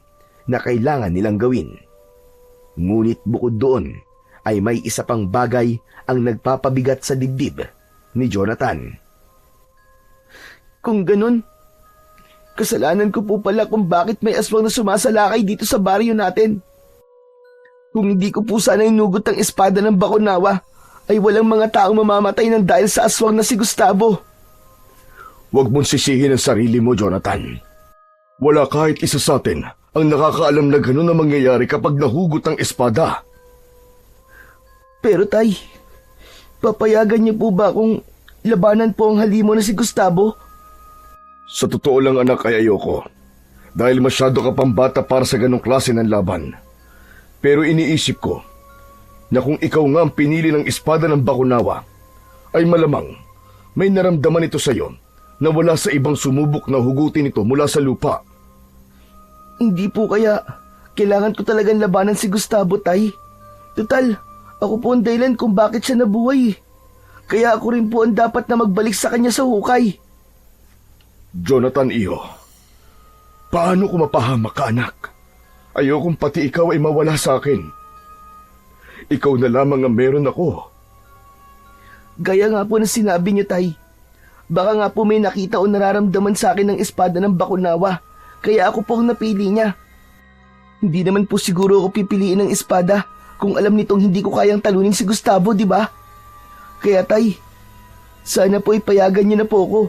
na kailangan nilang gawin. Ngunit bukod doon, ay may isa pang bagay ang nagpapabigat sa dibdib ni Jonathan. Kung ganun, kasalanan ko po pala kung bakit may aswang na sumasalakay dito sa baryo natin. Kung hindi ko po sana inugot ang espada ng Bakunawa, ay walang mga taong mamamatay ng dahil sa aswang na si Gustavo. Huwag mong sisihin ang sarili mo, Jonathan. Wala kahit isa sa atin ang nakakaalam na gano'n ang mangyayari kapag nahugot ang espada. Pero tay, papayagan niyo po ba kung labanan po ang halimo na si Gustavo? Sa totoo lang, anak, ay ayoko. Dahil masyado ka pang bata para sa ganong klase ng laban. Pero iniisip ko na kung ikaw nga ang pinili ng espada ng Bakunawa, ay malamang may naramdaman ito sa'yo na wala sa ibang sumubok na hugutin ito mula sa lupa. Hindi po kaya kailangan ko talagang labanan si Gustavo, tay. Total, ako po ang dahilan kung bakit siya nabuhay. Kaya ako rin po ang dapat na magbalik sa kanya sa hukay. Jonathan, iho, paano ko mapahamak ka, anak? Ayokong pati ikaw ay mawala sa akin. Ikaw na lamang ang meron ako. Gaya nga po na sinabi niyo, tay. Baka nga po may nakita o nararamdaman sa akin ng espada ng Bakunawa, kaya ako po ang napili niya. Hindi naman po siguro ako pipiliin ng espada kung alam nitong hindi ko kayang talunin si Gustavo, di ba? Kaya tay, sana po ipayagan niyo na po ako.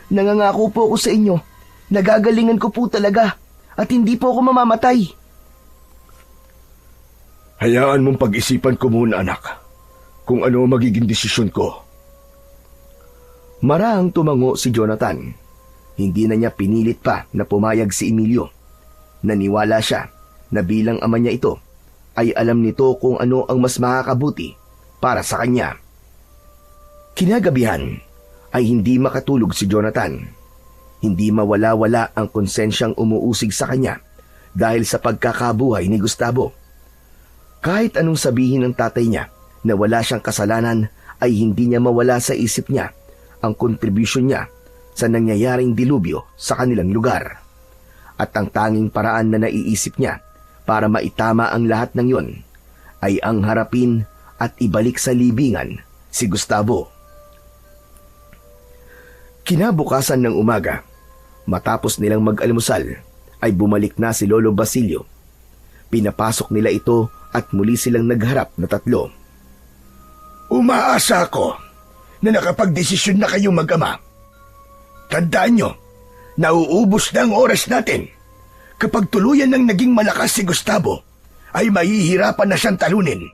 Nangangako po ako sa inyo, nagagalingan ko po talaga at hindi po ako mamamatay. Hayaan mong pag-isipan ko muna, anak, kung ano magiging desisyon ko. Marahang tumango si Jonathan. Hindi na niya pinilit pa na pumayag si Emilio. Naniwala siya na bilang ama niya ito, ay alam nito kung ano ang mas makakabuti para sa kanya. Kinagabihan ay hindi makatulog si Jonathan. Hindi mawala-wala ang konsensyang umuusig sa kanya dahil sa pagkakabuhay ni Gustavo. Kahit anong sabihin ng tatay niya na wala siyang kasalanan, ay hindi niya mawala sa isip niya ang kontribusyon niya sa nangyayaring dilubyo sa kanilang lugar. At ang tanging paraan na naiisip niya para maitama ang lahat ng yon ay ang harapin at ibalik sa libingan si Gustavo. Kinabukasan ng umaga, matapos nilang mag-almusal, ay bumalik na si Lolo Basilio. Pinapasok nila ito at muli silang nagharap na tatlo. Umaasa ako na nakapagdesisyon na kayong mag-ama. Tandaan nyo, nauubos na ang oras natin. Kapag tuluyan ng naging malakas si Gustavo, ay mahihirapan na siyang talunin.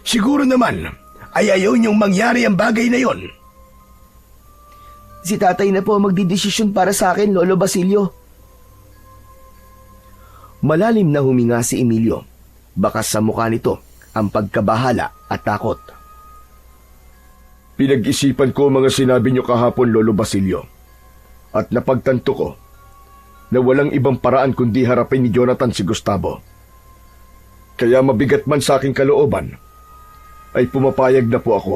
Siguro naman ay ayaw niyong mangyari ang bagay na yon. Si tatay na po magdidesisyon para sa akin, Lolo Basilio. Malalim na huminga si Emilio. Bakas sa mukha nito ang pagkabahala at takot. Pinag-isipan ko mga sinabi niyo kahapon, Lolo Basilio. At napagtanto ko na walang ibang paraan kundi harapin ni Jonathan si Gustavo. Kaya mabigat man sa aking kalooban, ay pumapayag na po ako.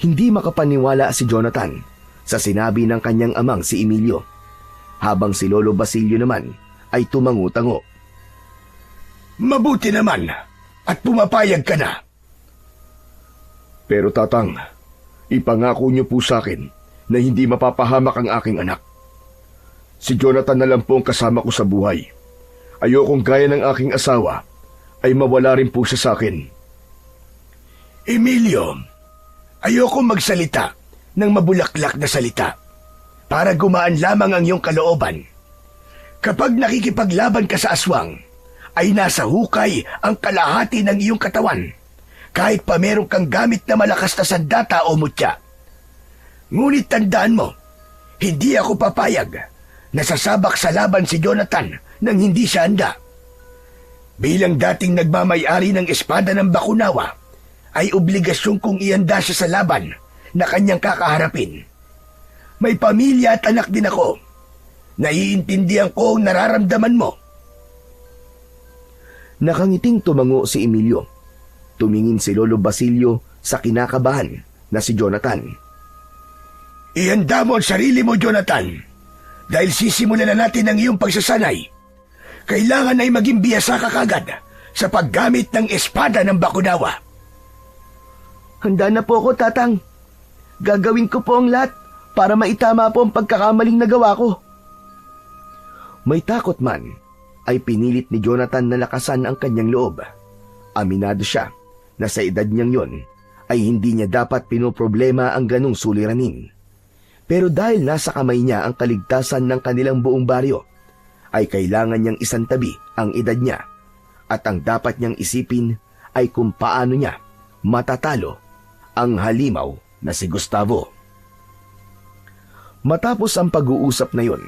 Hindi makapaniwala si Jonathan sa sinabi ng kanyang amang si Emilio, habang si Lolo Basilio naman ay tumangu-tango. Mabuti naman at pumapayag ka na. Pero tatang, ipangako niyo po sa akin na hindi mapapahamak ang aking anak. Si Jonathan na lang po ang kasama ko sa buhay. Ayokong gaya ng aking asawa ay mawala rin po siya sa akin. Emilio, ayoko magsalita ng mabulaklak na salita para gumaan lamang ang iyong kalooban. Kapag nakikipaglaban ka sa aswang, ay nasa hukay ang kalahati ng iyong katawan, kahit pa meron kang gamit na malakas na sandata o mutya. Ngunit tandaan mo, hindi ako papayag na sasabak sa laban si Jonathan nang hindi siya handa. Bilang dating nagmamay-ari ng espada ng Bakunawa, ay obligasyon kong ihanda siya sa laban na kanyang kakaharapin. May pamilya at anak din ako. Naiintindihan ko ang nararamdaman mo. Nakangiting tumango si Emilio. Tumingin si Lolo Basilio sa kinakabahan na si Jonathan. Ihanda mo ang sarili mo, Jonathan. Dahil sisimulan na natin ang iyong pagsasanay. Kailangan ay maging biyasa ka kagad sa paggamit ng espada ng Bakunawa. Handa na po ako, tatang. Gagawin ko po ang lahat para maitama po ang pagkakamaling nagawa ko. May takot man, ay pinilit ni Jonathan na lakasan ang kanyang loob. Aminado siya na sa edad niyang yon, ay hindi niya dapat pinoproblema ang ganong suliranin. Pero dahil nasa kamay niya ang kaligtasan ng kanilang buong baryo, ay kailangan niyang isantabi ang edad niya, at ang dapat niyang isipin ay kung paano niya matatalo ang halimaw na si Gustavo. Matapos ang pag-uusap na yon,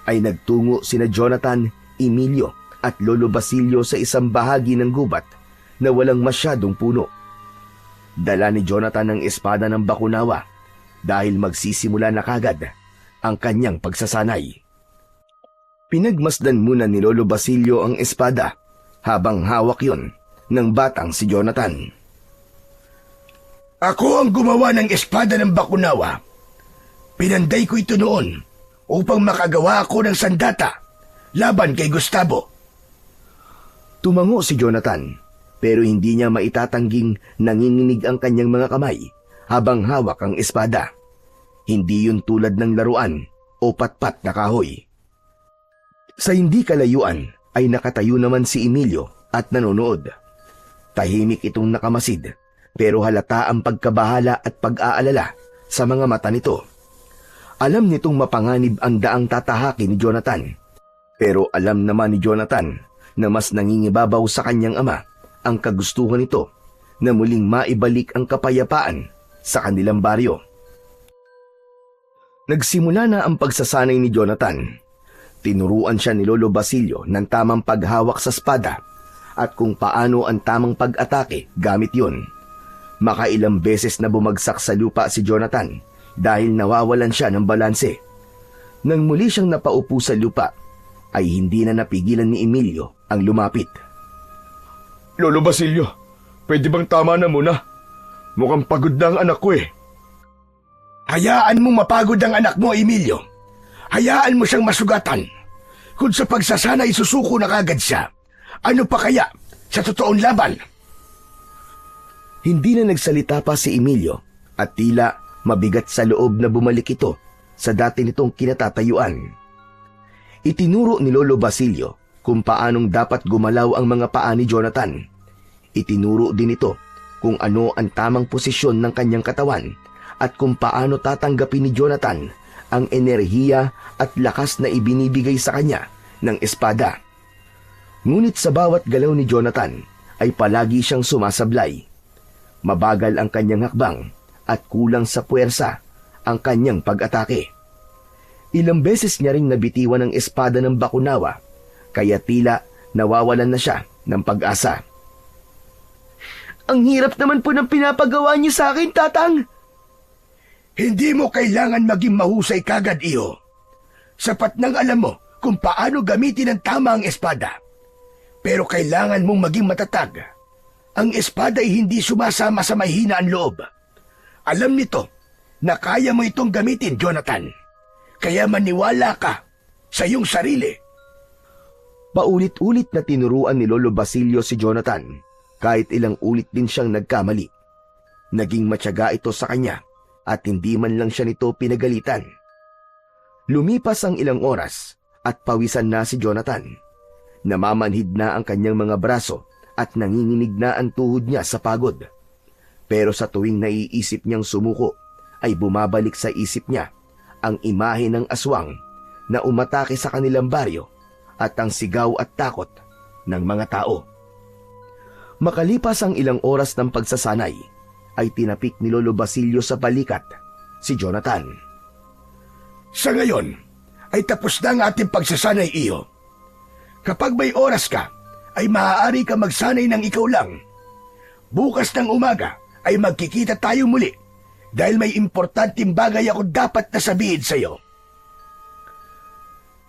ay nagtungo sina Jonathan, Emilio at Lolo Basilio sa isang bahagi ng gubat na walang masyadong puno. Dala ni Jonathan ang espada ng Bakunawa dahil magsisimula na kagad ang kanyang pagsasanay. Pinagmasdan muna ni Lolo Basilio ang espada habang hawak yon ng batang si Jonathan. Ako ang gumawa ng espada ng Bakunawa. Pinanday ko ito noon upang makagawa ako ng sandata laban kay Gustavo. Tumango si Jonathan, pero hindi niya maitatangging nanginginig ang kanyang mga kamay habang hawak ang espada. Hindi yun tulad ng laruan o patpat na kahoy. Sa hindi kalayuan ay nakatayo naman si Emilio at nanonood. Tahimik itong nakamasid, pero halata ang pagkabahala at pag-aalala sa mga mata nito. Alam nitong mapanganib ang daang tatahakin ni Jonathan, pero alam naman ni Jonathan na mas nangingibabaw sa kanyang ama ang kagustuhan nito na muling maibalik ang kapayapaan sa kanilang baryo. Nagsimula na ang pagsasanay ni Jonathan. Tinuruan siya ni Lolo Basilio ng tamang paghawak sa espada at kung paano ang tamang pag-atake gamit yon. Makailang beses na bumagsak sa lupa si Jonathan dahil nawawalan siya ng balanse. Nang muli siyang napaupo sa lupa, ay hindi na napigilan ni Emilio ang lumapit. Lolo Basilio, pwede bang tama na muna? Mukhang pagod na ang anak ko eh. Hayaan mo mapagod ang anak mo, Emilio. Hayaan mo siyang masugatan. Kung sa pagsasanay susuko na kagad siya, ano pa kaya sa totoong laban? Hindi na nagsalita pa si Emilio at tila mabigat sa loob na bumalik ito sa dati nitong kinatatayuan. Itinuro ni Lolo Basilio kung paanong dapat gumalaw ang mga paa ni Jonathan. Itinuro din ito kung ano ang tamang posisyon ng kanyang katawan at kung paano tatanggapin ni Jonathan ang enerhiya at lakas na ibinibigay sa kanya ng espada. Ngunit sa bawat galaw ni Jonathan ay palagi siyang sumasablay. Mabagal ang kanyang hakbang at kulang sa puwersa ang kanyang pag-atake. Ilang beses niya ring nabitiwan ang espada ng Bakunawa, kaya tila nawawalan na siya ng pag-asa. Ang hirap naman po ng pinapagawa niyo sa akin, Tatang. Hindi mo kailangan maging mahusay kagad, Iho. Sapat nang alam mo kung paano gamitin ang tama ang espada. Pero kailangan mong maging matatag. Ang espada ay hindi sumasama sa mahina ang loob. Alam nito na kaya mo itong gamitin, Jonathan. Kaya maniwala ka sa iyong sarili. Paulit-ulit na tinuruan ni Lolo Basilio si Jonathan, kahit ilang ulit din siyang nagkamali. Naging matyaga ito sa kanya at hindi man lang siya nito pinagalitan. Lumipas ang ilang oras at pawisan na si Jonathan. Namamanhid na ang kanyang mga braso at nanginginig na ang tuhod niya sa pagod. Pero sa tuwing naiisip niyang sumuko, ay bumabalik sa isip niya ang imahe ng aswang na umatake sa kanilang baryo at ang sigaw at takot ng mga tao. Makalipas ang ilang oras ng pagsasanay, ay tinapik ni Lolo Basilio sa balikat si Jonathan. Sa ngayon, ay tapos na ang ating pagsasanay, Iho. Kapag may oras ka, ay maaari ka magsanay ng ikaw lang. Bukas ng umaga ay magkikita tayo muli dahil may importanteng bagay ako dapat na sabihin sa iyo.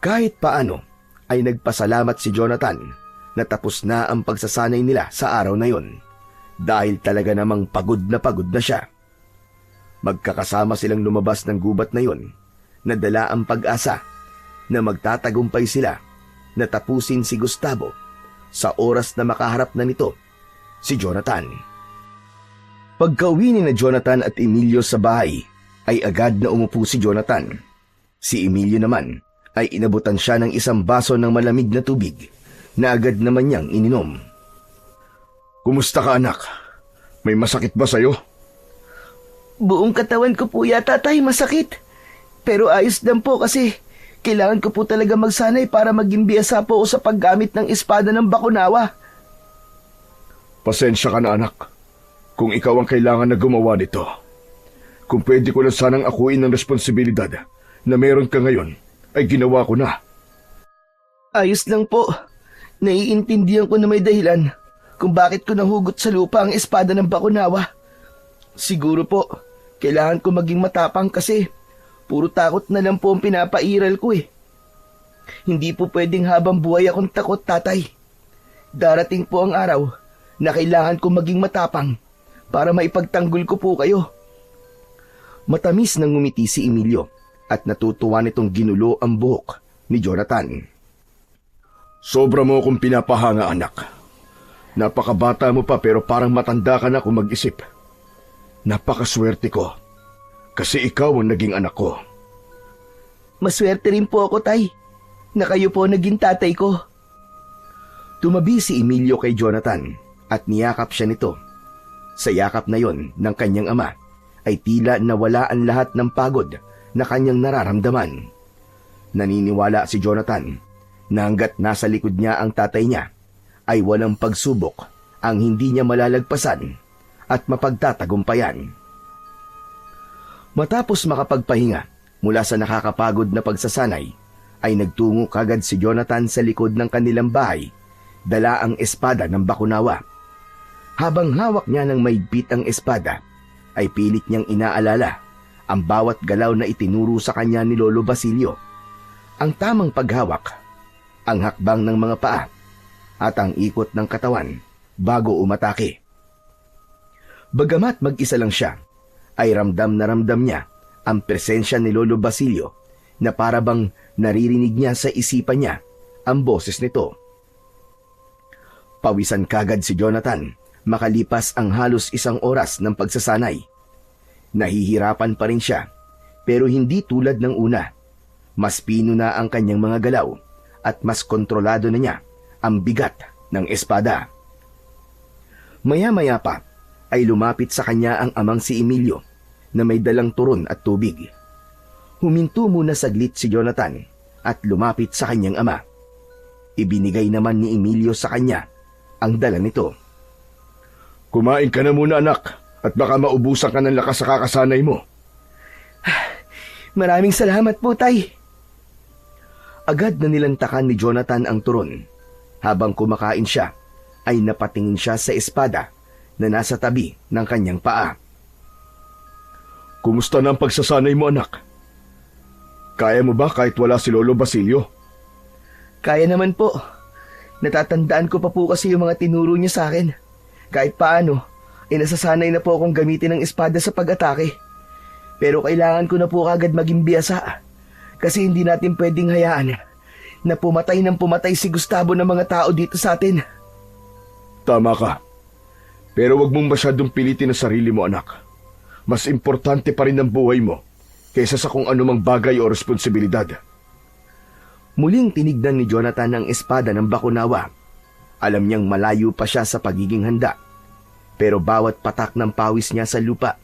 Kahit paano ay nagpasalamat si Jonathan na tapos na ang pagsasanay nila sa araw na yon dahil talaga namang pagod na siya. Magkakasama silang lumabas ng gubat na yon na dala ang pag-asa na magtatagumpay sila na tapusin si Gustavo sa oras na makaharap na nito si Jonathan. Pagka-uwi ni na Jonathan at Emilio sa bahay, ay agad na umupo si Jonathan. Si Emilio naman ay inabutan siya ng isang baso ng malamig na tubig na agad naman niyang ininom. Kumusta ka, anak? May masakit ba sa'yo? Buong katawan ko po yata, Tay, masakit. Pero ayos lang po kasi kailangan ko po talaga magsanay para maging biyasa po ako sa paggamit ng espada ng Bakunawa. Pasensya ka na, anak. Kung ikaw ang kailangan na gumawa nito. Kung pwede ko lang sanang akuin ng responsibilidad na meron ka ngayon, ay ginawa ko na. Ayos lang po. Naiintindihan ko na may dahilan kung bakit ko nahugot sa lupa ang espada ng Bakunawa. Siguro po, kailangan ko maging matapang kasi puro takot na lang po ang pinapairal ko eh. Hindi po pwedeng habang buhay akong takot, Tatay. Darating po ang araw na kailangan ko maging matapang para maipagtanggol ko po kayo. Matamis nang ngumiti si Emilio at natutuwa nitong ginulo ang buhok ni Jonathan. Sobra mo akong pinapahanga, anak. Napakabata mo pa pero parang matanda ka na kung mag-isip. Napakaswerte ko kasi ikaw ang naging anak ko. Maswerte rin po ako, Tay, na kayo po naging tatay ko. Tumabi si Emilio kay Jonathan at niyakap siya nito. Sa yakap na yon ng kanyang ama ay tila nawala ang lahat ng pagod na kanyang nararamdaman. Naniniwala si Jonathan na hanggat nasa likod niya ang tatay niya ay walang pagsubok ang hindi niya malalagpasan at mapagtatagumpayan. Matapos makapagpahinga mula sa nakakapagod na pagsasanay, ay nagtungo kagad si Jonathan sa likod ng kanilang bahay, dala ang espada ng Bakunawa. Habang hawak niya ng mahigpit ang espada, ay pilit niyang inaalala ang bawat galaw na itinuro sa kanya ni Lolo Basilio. Ang tamang paghawak, ang hakbang ng mga paa, at ang ikot ng katawan bago umatake. Bagamat mag-isa lang siya, ay ramdam na ramdam niya ang presensya ni Lolo Basilio na parabang naririnig niya sa isipan niya ang boses nito. Pawisan kagad si Jonathan makalipas ang halos isang oras ng pagsasanay. Nahihirapan pa rin siya pero hindi tulad ng una. Mas pino na ang kanyang mga galaw at mas kontrolado na niya ang bigat ng espada. Maya-maya pa ay lumapit sa kanya ang amang si Emilio na may dalang turon at tubig. Huminto muna saglit si Jonathan at lumapit sa kanyang ama. Ibinigay naman ni Emilio sa kanya ang dala nito. Kumain ka na muna anak at baka maubusan ka ng lakas sa kakasanay mo. Maraming salamat po, Tay. Agad na nilantakan ni Jonathan ang turon. Habang kumakain siya, ay napatingin siya sa espada na nasa tabi ng kanyang paa. Kumusta na ang pagsasanay mo anak? Kaya mo ba kahit wala si Lolo Basilio? Kaya naman po. Natatandaan ko pa po kasi yung mga tinuro niya sa akin. Kahit paano, nasasanay na po akong gamitin ng espada sa pag-atake. Pero kailangan ko na po kagad maging biyasa. Kasi hindi natin pwedeng hayaan na pumatay ng pumatay si Gustavo ng mga tao dito sa atin. Tama ka. Pero wag mong masyadong pilitin ang sarili mo anak. Mas importante pa rin ang buhay mo kaysa sa kung anumang bagay o responsibilidad. Muling tinignan ni Jonathan ang espada ng Bakunawa. Alam niyang malayo pa siya sa pagiging handa. Pero bawat patak ng pawis niya sa lupa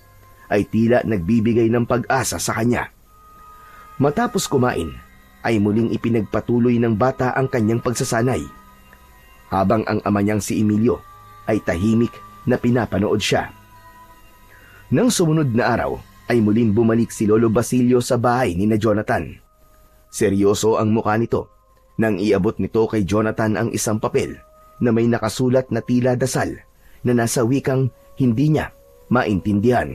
ay tila nagbibigay ng pag-asa sa kanya. Matapos kumain, ay muling ipinagpatuloy ng bata ang kanyang pagsasanay. Habang ang ama niyang si Emilio ay tahimik na pinapanood siya. Nang sumunod na araw, ay muling bumalik si Lolo Basilio sa bahay ni na Jonathan. Seryoso ang mukha nito nang iabot nito kay Jonathan ang isang papel na may nakasulat na tila dasal na nasa wikang hindi niya maintindihan.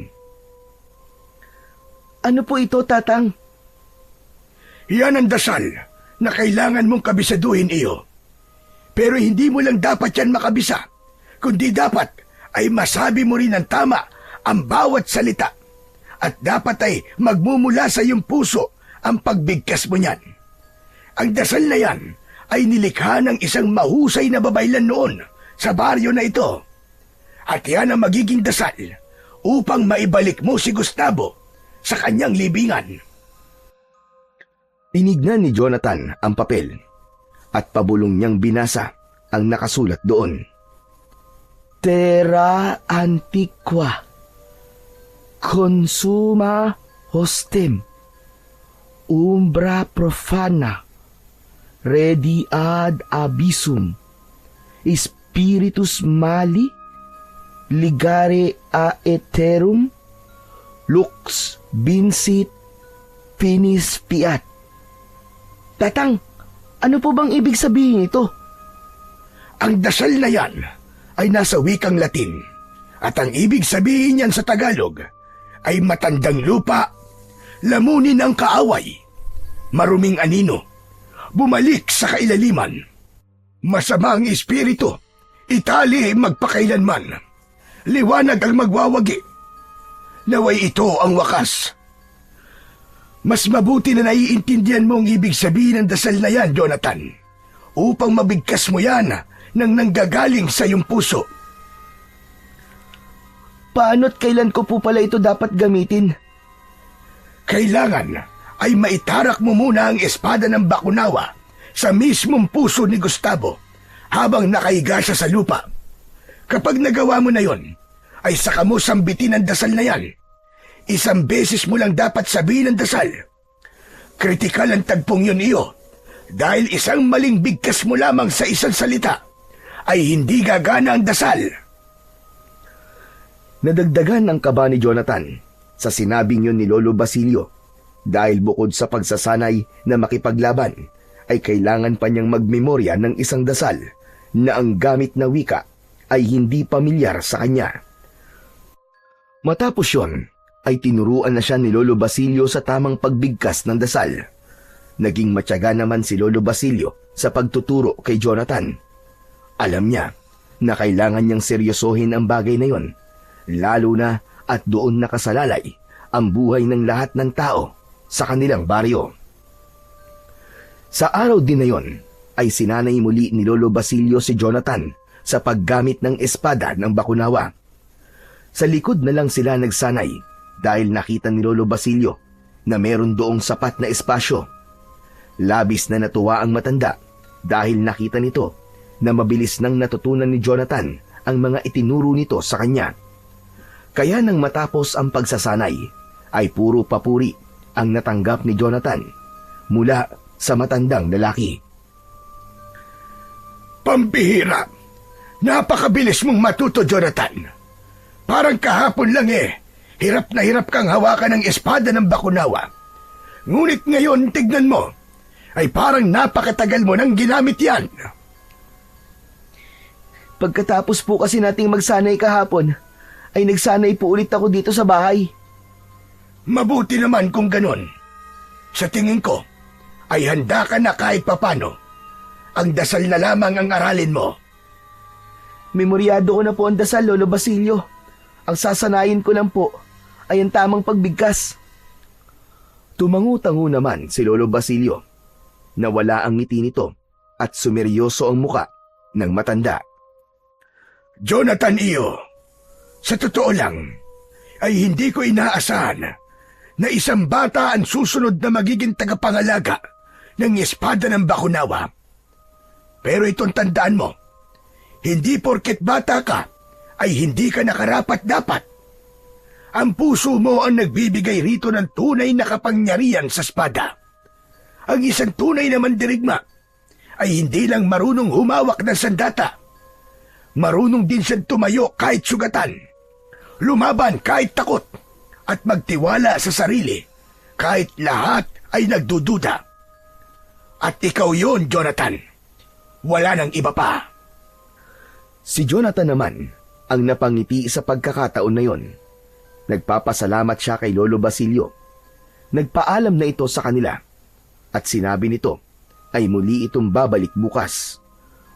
Ano po ito, Tatang? Yan ang dasal na kailangan mong kabisaduhin iyo. Pero hindi mo lang dapat yan makabisa, kundi dapat ay masabi mo rin ng tama ang bawat salita. At dapat ay magmumula sa iyong puso ang pagbigkas mo niyan. Ang dasal na yan ay nilikha ng isang mahusay na babaylan noon sa baryo na ito. At yan ang magiging dasal upang maibalik mo si Gustavo sa kanyang libingan. Tinignan ni Jonathan ang papel at pabulong niyang binasa ang nakasulat doon. Terra antiqua, consuma hostem, umbra profana, redi ad abyssum, spiritus mali, ligare a eterum, lux vincit finis fiat. Tatang, ano po bang ibig sabihin ito? Ang dasal na yan ay nasa wikang Latin at ang ibig sabihin niyan sa Tagalog ay matandang lupa, lamunin ang kaaway, maruming anino, bumalik sa kailaliman, masamang espiritu, itali magpakailanman, liwanag ang magwawagi, naway ito ang wakas. Mas mabuti na naiintindihan mo ang ibig sabihin ng dasal na yan, Jonathan, upang mabigkas mo yan ng nanggagaling sa iyong puso. Paano't kailan ko po pala ito dapat gamitin? Kailangan ay maitarak mo muna ang espada ng Bakunawa sa mismong puso ni Gustavo habang nakahiga siya sa lupa. Kapag nagawa mo na yon, ay saka mo sambitin ang dasal na yan. Isang beses mo lang dapat sabihin ang dasal. Kritikal ang tagpong yun iyo, dahil isang maling bigkas mo lamang sa isang salita ay hindi gagana ang dasal. Nadagdagan ang kaba ni Jonathan sa sinabing yun ni Lolo Basilio dahil bukod sa pagsasanay na makipaglaban ay kailangan pa niyang magmemorya ng isang dasal na ang gamit na wika ay hindi pamilyar sa kanya. Matapos yun, ay tinuruan na siya ni Lolo Basilio sa tamang pagbigkas ng dasal. Naging matyaga naman si Lolo Basilio sa pagtuturo kay Jonathan. Alam niya na kailangan niyang seryosohin ang bagay na yon, lalo na at doon nakasalalay ang buhay ng lahat ng tao sa kanilang baryo. Sa araw din na yon, ay sinanay muli ni Lolo Basilio si Jonathan sa paggamit ng espada ng Bakunawa. Sa likod na lang sila nagsanay dahil nakita ni Lolo Basilio na meron doong sapat na espasyo. Labis na natuwa ang matanda dahil nakita nito na mabilis nang natutunan ni Jonathan ang mga itinuro nito sa kanya. Kaya nang matapos ang pagsasanay, ay puro papuri ang natanggap ni Jonathan mula sa matandang lalaki. Pambihira! Napakabilis mong matuto, Jonathan. Parang kahapon lang hirap na hirap kang hawakan ng espada ng Bakunawa. Ngunit ngayon, tignan mo, ay parang napakatagal mo nang ginamit yan. Pagkatapos po kasi nating magsanay kahapon, ay nagsanay po ulit ako dito sa bahay. Mabuti naman kung ganon. Sa tingin ko, ay handa ka na kahit papano. Ang dasal na lamang ang aralin mo. Memoryado ko na po ang dasal, Lolo Basilio. Ang sasanayin ko lang po ay ang tamang pagbigkas. Tumangu-tangu naman si Lolo Basilio. Nawala ang ngiti nito at sumeryoso ang muka ng matanda. Jonathan Iyo, sa totoo lang, ay hindi ko inaasahan na isang bata ang susunod na magiging tagapangalaga ng espada ng Bakunawa. Pero itong tandaan mo, hindi porket bata ka, ay hindi ka nakarapat-dapat. Ang puso mo ang nagbibigay rito ng tunay na kapangyarihan sa espada. Ang isang tunay na mandirigma ay hindi lang marunong humawak ng sandata. Marunong din siyang tumayo kahit sugatan, lumaban kahit takot, at magtiwala sa sarili kahit lahat ay nagdududa. At ikaw yon, Jonathan. Wala nang iba pa. Si Jonathan naman ang napangiti sa pagkakataon na yon. Nagpapasalamat siya kay Lolo Basilio. Nagpaalam na ito sa kanila at sinabi nito ay muli itong babalik bukas.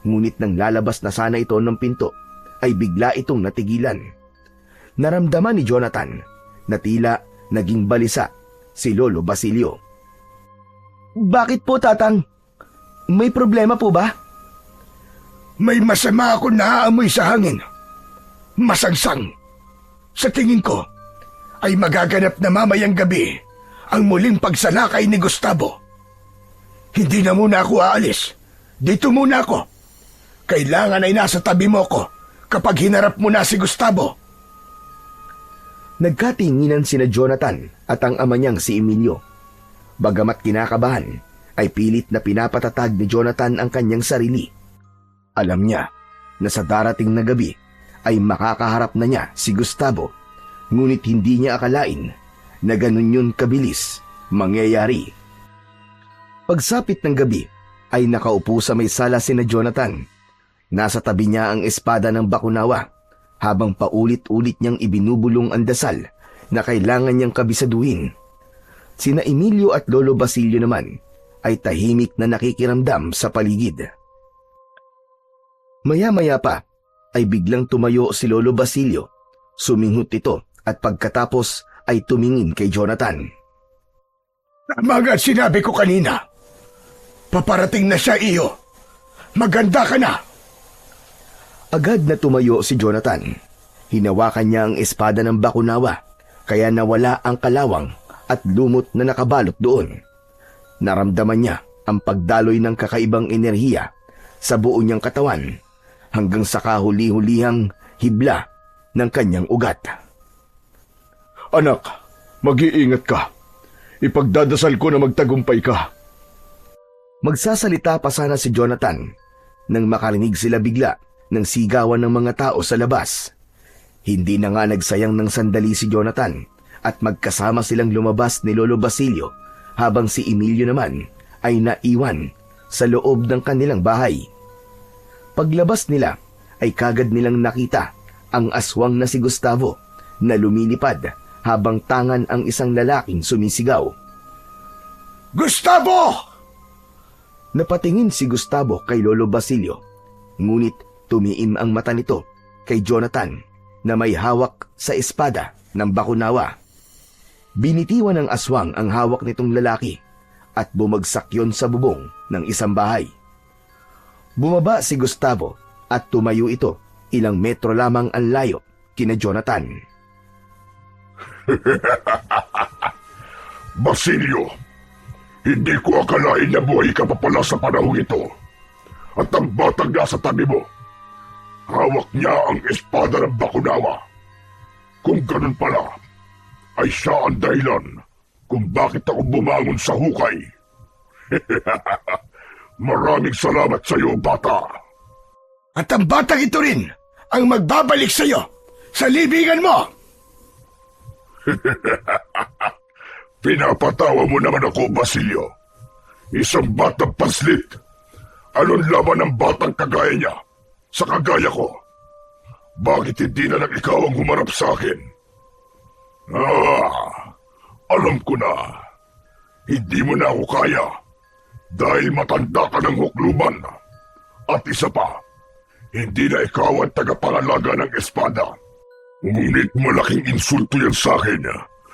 Ngunit nang lalabas na sana ito ng pinto ay bigla itong natigilan. Naramdaman ni Jonathan na tila naging balisa si Lolo Basilio. Bakit po, Tatang? May problema po ba? May masama ako naaamoy sa hangin. Masangsang. Sa tingin ko, ay magaganap na mamayang gabi ang muling pagsalakay ni Gustavo. Hindi na muna ako aalis. Dito muna ako. Kailangan ay nasa tabi mo ko kapag hinarap mo na si Gustavo. Nagkatinginan sina Jonathan at ang ama niyang si Emilio. Bagamat kinakabahan, ay pilit na pinapatatag ni Jonathan ang kanyang sarili. Alam niya na sa darating na gabi ay makakaharap na niya si Gustavo, ngunit hindi niya akalain na ganun yun kabilis mangyayari. Pagsapit ng gabi ay nakaupo sa may sala sina Jonathan. Nasa tabi niya ang espada ng Bakunawa habang paulit-ulit niyang ibinubulong ang dasal na kailangan niyang kabisaduhin. Sina Emilio at Lolo Basilio naman ay tahimik na nakikiramdam sa paligid. Maya-maya pa ay biglang tumayo si Lolo Basilio. Suminghot ito at pagkatapos ay tumingin kay Jonathan. Tama nga sinabi ko kanina. Paparating na siya, Iyo. Maganda ka na. Agad na tumayo si Jonathan. Hinawakan niya ang espada ng Bakunawa, kaya nawala ang kalawang at lumot na nakabalot doon. Naramdaman niya ang pagdaloy ng kakaibang enerhiya sa buo niyang katawan hanggang sa kahuli-hulihang hibla ng kanyang ugat. Anak, mag-iingat ka. Ipagdadasal ko na magtagumpay ka. Magsasalita pa sana si Jonathan nang makarinig sila bigla ng sigawan ng mga tao sa labas. Hindi na nga nagsayang ng sandali si Jonathan at magkasama silang lumabas ni Lolo Basilio habang si Emilio naman ay naiwan sa loob ng kanilang bahay. Paglabas nila ay kagad nilang nakita ang aswang na si Gustavo na lumilipad habang tangan ang isang lalaking sumisigaw. Gustavo! Napatingin si Gustavo kay Lolo Basilio, ngunit tumiim ang mata nito kay Jonathan na may hawak sa espada ng Bakunawa. Binitiwan ng aswang ang hawak nitong lalaki at bumagsak yon sa bubong ng isang bahay. Bumaba si Gustavo at tumayo ito ilang metro lamang ang layo kina Jonathan. Basilio, hindi ko akalain na buhay ka pa pala sa panahong ito. At ang batang nasa tabi mo, hawak niya ang espada ng Bakunawa. Kung ganun pala, ay siya ang dahilan kung bakit ako bumangon sa hukay. Maraming salamat sa iyo, bata. At ang batang ito rin ang magbabalik sa iyo sa libingan mo. Pinapatawa mo naman ako, Basilio. Isang batang paslit. Anong laban ng batang kagaya niya sa kagaya ko? Bakit hindi na lang ikaw ang humarap sa akin? Alam ko na. Hindi mo na ako kaya dahil matanda ka ng hukluban. At isa pa, hindi na ikaw ang tagapangalaga ng espada. Ngunit malaking insulto yan sa akin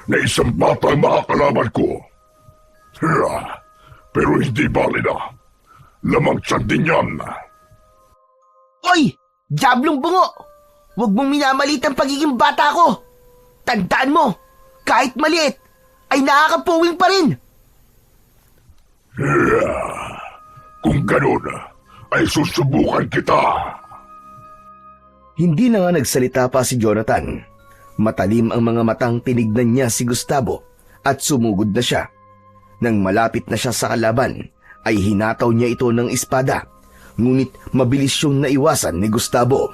na isang bata ang makakalaban ko. Pero hindi bali na. Lamang tiyan din yan. Oy! Diablong bungo! Huwag mong minamalit ang pagiging bata ko! Tandaan mo, kahit maliit, ay nakakapuwing pa rin! Kung ganun, ay susubukan kita. Hindi na nga nagsalita pa si Jonathan. Matalim ang mga matang tinignan niya si Gustavo at sumugod na siya. Nang malapit na siya sa kalaban, ay hinataw niya ito ng espada. Ngunit mabilis siyang naiwasan ni Gustavo.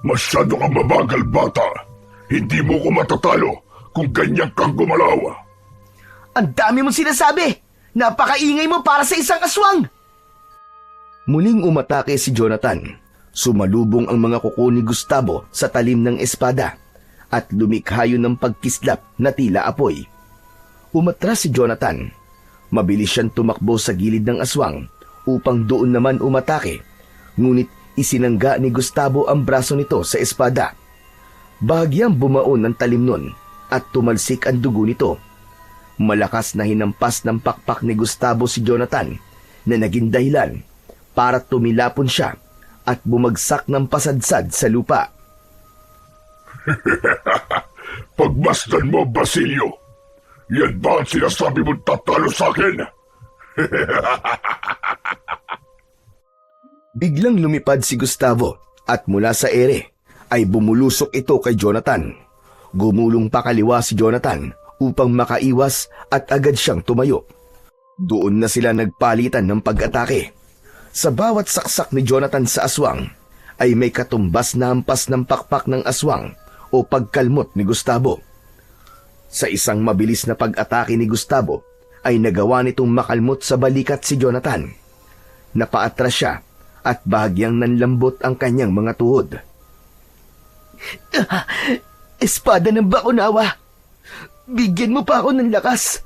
Masyado kang mabagal, bata. Hindi mo ko matatalo kung ganyan kang gumalaw. Ang dami mong sinasabi! Napakaingay mo para sa isang aswang! Muling umatake si Jonathan. Sumalubong ang mga kuko ni Gustavo sa talim ng espada at lumikha yun ng pagkislap na tila apoy. Umatras si Jonathan. Mabilis siyang tumakbo sa gilid ng aswang upang doon naman umatake. Ngunit isinangga ni Gustavo ang braso nito sa espada. Bahagyang bumaon ang talim nun at tumalsik ang dugo nito. Malakas na hinampas ng pakpak ni Gustavo si Jonathan na naging dahilan para tumilapon siya at bumagsak ng pasadsad sa lupa. Pagmasdan mo, Basilio. Yan ba ang sinasabi mong tatalo sa akin? Biglang lumipad si Gustavo at mula sa ere ay bumulusok ito kay Jonathan. Gumulong pa kaliwa si Jonathan upang makaiwas at agad siyang tumayo. Doon na sila nagpalitan ng pag-atake. Sa bawat saksak ni Jonathan sa aswang ay may katumbas na hampas ng pakpak ng aswang o pagkalmot ni Gustavo. Sa isang mabilis na pag-atake ni Gustavo ay nagawa nitong makalmot sa balikat si Jonathan. Napaatras siya at bahagyang nanlambot ang kanyang mga tuhod. Espada ng Bakunawa! Bigyan mo pa ako ng lakas.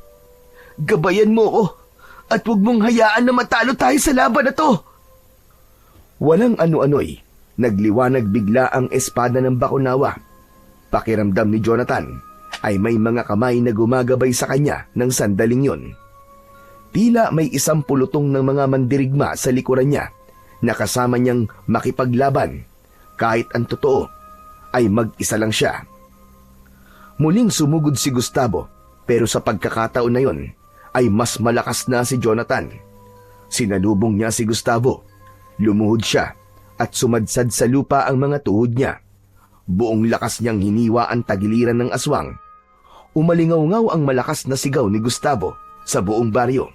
Gabayan mo ko at huwag mong hayaan na matalo tayo sa laban na to. Walang ano-ano'y nagliwanag bigla ang espada ng Bakunawa. Pakiramdam ni Jonathan ay may mga kamay na gumagabay sa kanya ng sandaling yun. Tila may isang pulutong ng mga mandirigma sa likuran niya na kasama niyang makipaglaban kahit ang totoo ay mag-isa lang siya. Muling sumugod si Gustavo pero sa pagkakataon na yon ay mas malakas na si Jonathan. Sinalubong niya si Gustavo. Lumuhod siya at sumadsad sa lupa ang mga tuhod niya. Buong lakas niyang hiniwa ang tagiliran ng aswang. Umalingaw-ngaw ang malakas na sigaw ni Gustavo sa buong baryo.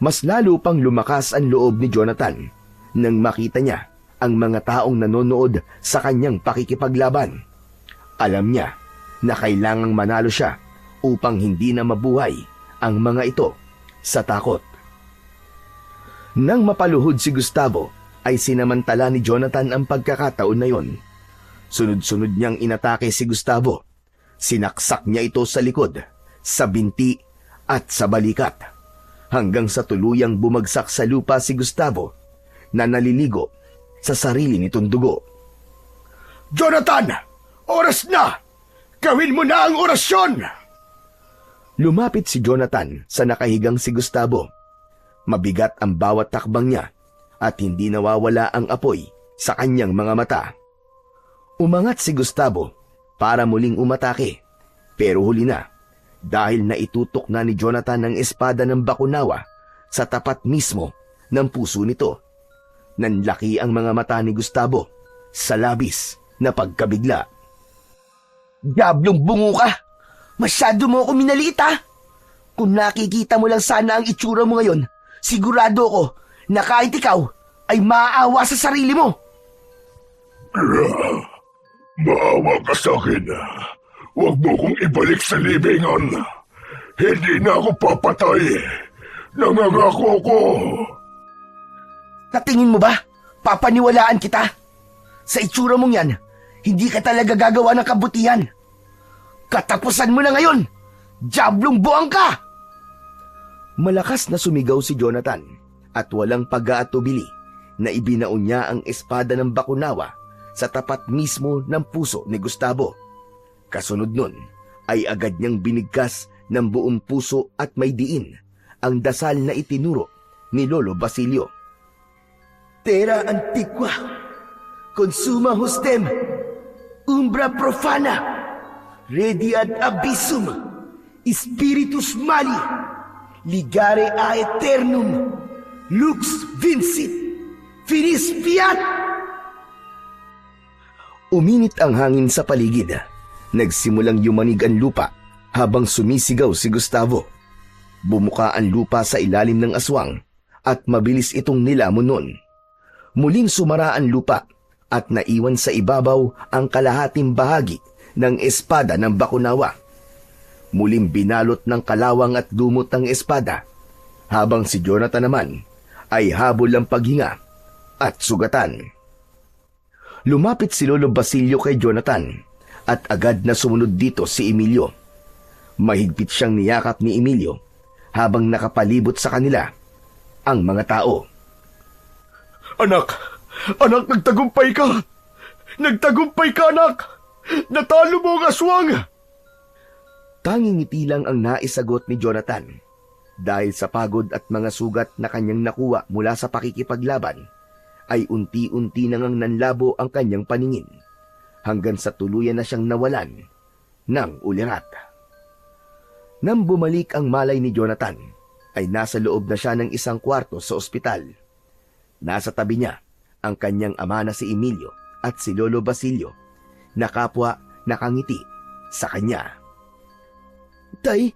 Mas lalo pang lumakas ang loob ni Jonathan nang makita niya ang mga taong nanonood sa kanyang pakikipaglaban. Alam niya na kailangang manalo siya upang hindi na mabuhay ang mga ito sa takot. Nang mapaluhod si Gustavo, ay sinamantala ni Jonathan ang pagkakataon na yon. Sunod-sunod niyang inatake si Gustavo. Sinaksak niya ito sa likod, sa binti at sa balikat. Hanggang sa tuluyang bumagsak sa lupa si Gustavo na naliligo sa sarili nitong dugo. Jonathan! Oras na! Gawin mo na ang orasyon! Lumapit si Jonathan sa nakahigang si Gustavo. Mabigat ang bawat takbang niya at hindi nawawala ang apoy sa kanyang mga mata. Umangat si Gustavo para muling umatake, pero huli na dahil naitutok na ni Jonathan ang espada ng Bakunawa sa tapat mismo ng puso nito. Nanlaki ang mga mata ni Gustavo sa labis na pagkabigla. Diablong bungo ka! Masyado mo ako minaliit ha. Kung nakikita mo lang sana ang itsura mo ngayon, sigurado ako na kahit ikaw ay maaawa sa sarili mo. Maawa ka sa akin. Huwag mo kong ibalik sa libingan. Hindi na ako papatay. Nangangako ko. Katingin mo ba? Papaniwalaan kita. Sa itsura mong yan, hindi ka talaga gagawa ng kabutihan. Katapusan mo na ngayon! Diablong buwang ka! Malakas na sumigaw si Jonathan at walang pag-aatubili na ibinaon niya ang espada ng Bakunawa sa tapat mismo ng puso ni Gustavo. Kasunod nun ay agad niyang binigkas ng buong puso at may diin ang dasal na itinuro ni Lolo Basilio. Terra antiqua, consuma hostem, umbra profana, redi ad abyssum, spiritus mali, ligare a eternum, lux vincit, finis fiat. Uminit ang hangin sa paligid. Nagsimulang yumanig ang lupa habang sumisigaw si Gustavo. Bumuka ang lupa sa ilalim ng aswang at mabilis itong nilamon nun. Muling sumara ang lupa at naiwan sa ibabaw ang kalahating bahagi ng espada ng Bakunawa. Muling binalot ng kalawang at dumot ng espada, habang si Jonathan naman ay habol ang paghinga at sugatan. Lumapit si Lolo Basilio kay Jonathan at agad na sumunod dito si Emilio. Mahigpit siyang niyakap ni Emilio habang nakapalibot sa kanila ang mga tao. Anak! Anak, nagtagumpay ka! Nagtagumpay ka, anak! Natalo mo ang aswang! Tanging ngiti lang ang naisagot ni Jonathan dahil sa pagod at mga sugat na kanyang nakuha mula sa pakikipaglaban ay unti-unti nang nanlabo ang kanyang paningin hanggang sa tuluyan na siyang nawalan ng ulirat. Nang bumalik ang malay ni Jonathan, ay nasa loob na siya ng isang kwarto sa ospital. Nasa tabi niya ang kanyang ama na si Emilio at si Lolo Basilio na kapwa nakangiti sa kanya. Tay,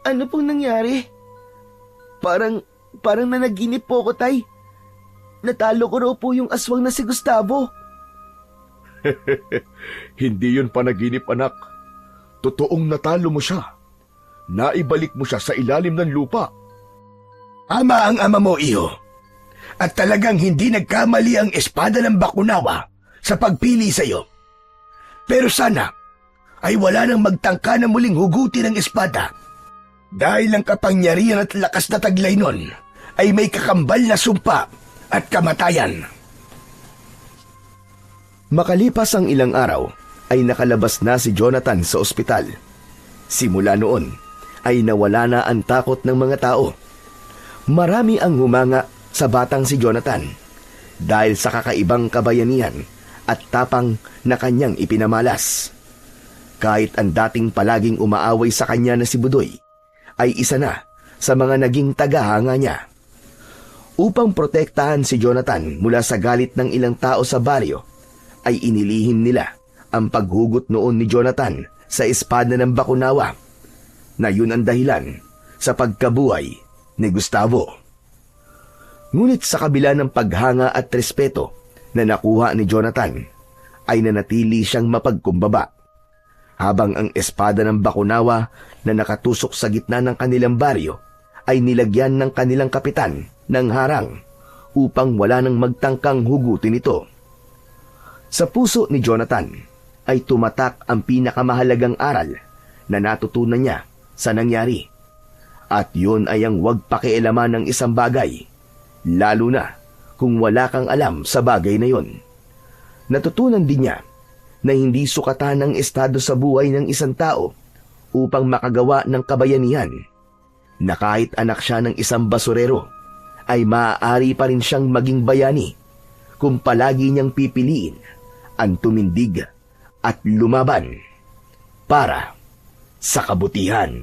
ano pong nangyari? Parang nanaginip po ko, Tay. Natalo ko raw po yung aswang na si Gustavo. Hindi yun panaginip, anak. Totoong natalo mo siya. Naibalik mo siya sa ilalim ng lupa. Ama ang ama mo, iho. At talagang hindi nagkamali ang espada ng Bakunawa sa pagpili sa iyo. Pero sana ay wala nang magtangka na muling hugutin ang espada. Dahil ang kapangyarihan at lakas na taglay nun ay may kakambal na sumpa at kamatayan. Makalipas ang ilang araw, ay nakalabas na si Jonathan sa ospital. Simula noon, ay nawala na ang takot ng mga tao. Marami ang humanga sa batang si Jonathan dahil sa kakaibang kabayanihan at tapang na kanyang ipinamalas. Kahit ang dating palaging umaaway sa kanya na si Budoy, ay isa na sa mga naging tagahanga niya. Upang protektahan si Jonathan mula sa galit ng ilang tao sa baryo, ay inilihim nila ang paghugot noon ni Jonathan sa espada ng Bakunawa, na yun ang dahilan sa pagkabuhay ni Gustavo. Ngunit sa kabila ng paghanga at respeto na nakuha ni Jonathan, ay nanatili siyang mapagkumbaba, habang ang espada ng Bakunawa na nakatusok sa gitna ng kanilang baryo ay nilagyan ng kanilang kapitan ng harang upang wala nang magtangkang hugutin ito. Sa puso ni Jonathan ay tumatak ang pinakamahalagang aral na natutunan niya sa nangyari. At yun ay ang huwag pakialaman ng isang bagay, lalo na kung wala kang alam sa bagay na yon. Natutunan din niya na hindi sukatan ang estado sa buhay ng isang tao upang makagawa ng kabayanihan, na kahit anak siya ng isang basurero, ay maaari pa rin siyang maging bayani kung palagi niyang pipiliin ang tumindig at lumaban para sa kabutihan.